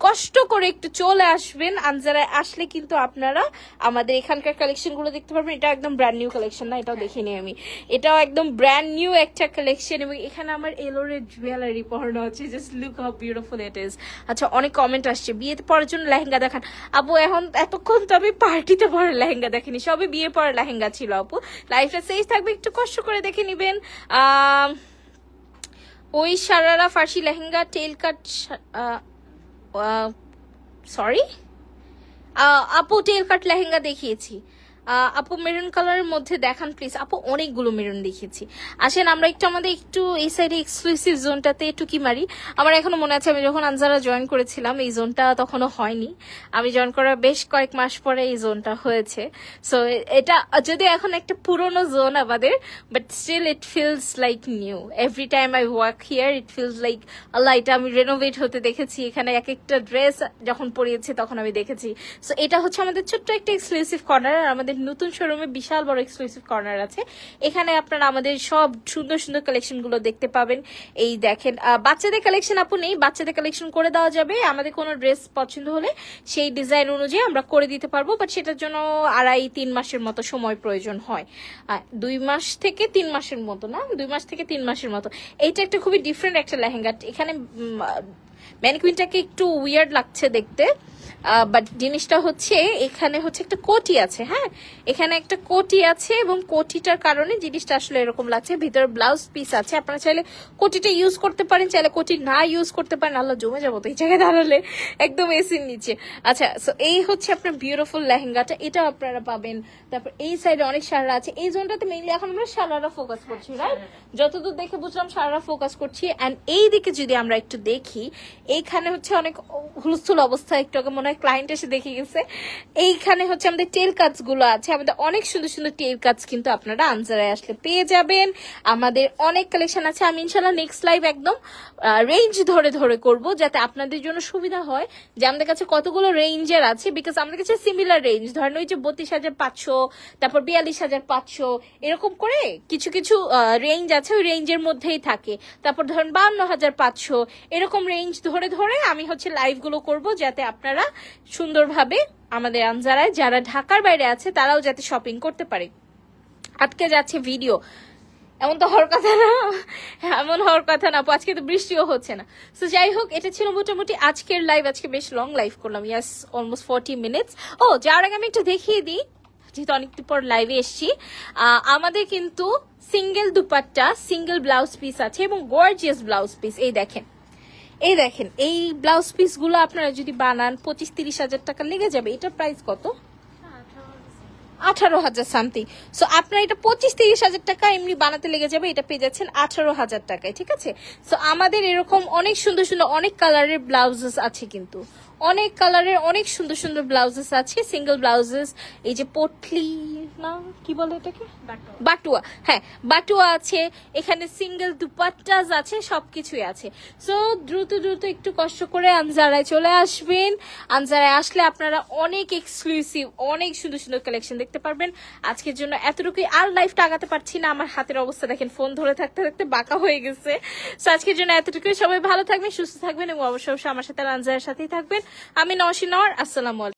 কষ্ট করে একটু চলে আসবেন, আনজারায় আসলে কিন্তু আপনারা আমাদের এখানকার কালেকশন গুলো দেখতে পারবেন. এটা একদম ব্র্যান্ড নিউ কালেকশন না, এটাও দেখিনি আমি, এটাও একদম ব্র্যান্ড নিউ একটা কালেকশন. এবং এখানে আমার এলোরের জুয়েলারি পরানো আছে, just look how beautiful it is. আচ্ছা অনেক কমেন্ট আসছে বিয়েতে পরার জন্য লেহেঙ্গা দেখান আপু. এখন এতক্ষণ তো আমি পার্টিতে পরার লেহেঙ্গা দেখিনি, সবে বিয়ে পরার লেহেঙ্গা ছিল আপু. লাইফটা সেজ থাকবে, একটু কষ্ট করে দেখে নিবেন. ওই সারারা ফার্সি লেহেঙ্গা টেল কাট, সরি আপু টেল কাট লেহেঙ্গা দেখিয়েছি আপু, মেরুন কালারের মধ্যে দেখান প্লিজ আপু. অনেকগুলো মেরুন দেখিয়েছি. আসেন আমরা আমাদের একটু এই সাইডে এক্সক্লুসিভ জোনটাতে একটু কি মারি. আমার এখনো মনে আছে আমি যখন আনজারা জয়েন করেছিলাম এই জোনটা তখনও হয়নি, আমি জয়েন করার বেশ কয়েক মাস পরে এই জোনটা হয়েছে. সো এটা যদিও এখন একটা পুরোনো জোন আমাদের, but still it feels like new. Every time I work here it feels like আল্লাহ, এটা আমি রেনোভেট হতে দেখেছি. এখানে এক একটা ড্রেস যখন পরিয়েছি তখন আমি দেখেছি. সো এটা হচ্ছে আমাদের ছোট্ট একটা এক্সক্লুসিভ কর্নার. আর আমাদের নতুন শোরুমে বিশাল বড় এক্সক্লুসিভ কর্নার আছে, এখানে আপনারা আমাদের সব সুন্দর সুন্দর কালেকশন গুলো দেখতে পাবেন। এই দেখেন বাচ্চাদের কালেকশন আপু নেই, বাচ্চাদের কালেকশন করে দেওয়া যাবে, আমাদের কোনো ড্রেস পছন্দ হলে সেই ডিজাইন অনুযায়ী আমরা করে দিতে পারবো, বাট সেটার জন্য 2.5-3 মাসের মতো সময় প্রয়োজন হয়। 2 মাস থেকে 3 মাসের মতো, না 2 মাস থেকে 3 মাসের মতো। এইটা একটা খুবই ডিফারেন্ট একটা লেহেঙ্গা, এখানে ম্যানিকুইনটাকে একটু উইয়ার্ড লাগছে দেখতে, বাট জিনিসটা হচ্ছে এখানে হচ্ছে একটা কোটি আছে, হ্যাঁ এখানে একটা কোটি আছে এবং কোটিটার কারণে জিনিসটা আসলে এরকম লাগছে। ভিতরে ব্লাউজ পিস আছে, আপনারা চাইলে কোটিটা ইউজ করতে পারেন, চাইলে কোটি না ইউজ করতে পারেন। আল্লাহ জমে যাবো তো এই জায়গায় দাঁড়ালে, একদম এসির নিচে। আচ্ছা, সো এই হচ্ছে আপনার বিউটিফুল লেহেঙ্গাটা, এটা আপনারা পাবেন। তারপর এই সাইডে অনেক শাড়া আছে, এই জোনটাতে মেইনলি এখন আমরা শাড়ারা ফোকাস করছি, রাইট? যতদূর দেখে বুঝলাম শাড়ারা ফোকাস করছি। অ্যান্ড এই দিকে যদি আমরা একটু দেখি, এইখানে হচ্ছে অনেক হুলস্থুল অবস্থা, একটু আগে মনে হয় ক্লায়েন্ট এসে দেখে গেছে। এইখানে হচ্ছে আমাদের টেল কাটস গুলো আছে, আমাদের অনেক সুন্দর সুন্দর টেল কাটস কিন্তু আপনারা আনজারায় আসলে পেয়ে যাবেন। আমাদের অনেক কালেকশন আছে, আমি ইনশাল্লাহ নেক্সট লাইভ একদম রেঞ্জ ধরে ধরে করব, যাতে আপনাদের জন্য সুবিধা হয় যে আমাদের কাছে কতগুলো রেঞ্জের আছে, বিকজ আমাদের কাছে সিমিলার রেঞ্জ, ধরেন ওই যে 32,500, তারপর 42,500 এরকম করে কিছু কিছু রেঞ্জ আছে, ওই রেঞ্জের মধ্যেই থাকে। তারপর ধরেন 52,500 এরকম রেঞ্জ ধরে ধরে আমি হচ্ছে লাইভ গুলো করবো, যাতে আপনারা সুন্দরভাবে আমাদের আনজারায় যারা ঢাকার বাইরে আছে তারাও যাতে শপিং করতে পারে। আটকে যাচ্ছে ভিডিও, এমন তো হওয়ার কথা না, এমন হওয়ার কথা না, আজকে তো বৃষ্টিও হচ্ছে না। তো যাই হোক, এটা ছিল মোটামুটি আজকের লাইভ। আজকে বেশ লং লাইভ করলাম, ইয়াস অলমোস্ট 40 মিনিটস। ও যাওয়ার আগে আমি একটু দেখিয়ে দিই, যেহেতু অনেকদিন পর লাইভে এসছি, আমাদের কিন্তু single dupatta, single blouse piece আছে এবং গর্জিয়াস ব্লাউজ পিস। এই দেখেন, এই দেখেন, এই ব্লাউজ পিস গুলো আপনারা যদি বানান 25-30 হাজার টাকা লেগে যাবে। এটার প্রাইস কত? 18,000 সামথিং। সো আপনার এটা 25-30 হাজার টাকা এমনি বানাতে লেগে যাবে, এটা পেয়ে যাচ্ছেন 18,000 টাকায়, ঠিক আছে? সো আমাদের এরকম অনেক সুন্দর সুন্দর অনেক কালারের ব্লাউজেস আছে, কিন্তু অনেক কালারের অনেক সুন্দর সুন্দর ব্লাউজেস আছে, সিঙ্গেল ব্লাউজেস। এই যে পটলি না কি বলে এটাকে, বাটুয়া, হ্যাঁ বাটুয়া আছে, এখানে সিঙ্গেল দুপাট্টাস আছে, সবকিছুই আছে। সো দ্রুত দ্রুত একটু কষ্ট করে আনজারায় চলে আসবেন। আনজারায় আসলে আপনারা অনেক এক্সক্লুসিভ অনেক সুন্দর সুন্দর কালেকশন দেখতে পারবেন। আজকের জন্য এতটুকুই, আর লাইফটা আগাতে পারছি না, আমার হাতের অবস্থা দেখেন, ফোন ধরে থাকতে থাকতে বাঁকা হয়ে গেছে। সো আজকের জন্য এতটুকুই, সবাই ভালো থাকবেন, সুস্থ থাকবেন এবং অবশ্যই আমার সাথে আনজারার সাথেই থাকবেন। আমি নওশিন নওয়ার, আসসালামু আলাইকুম।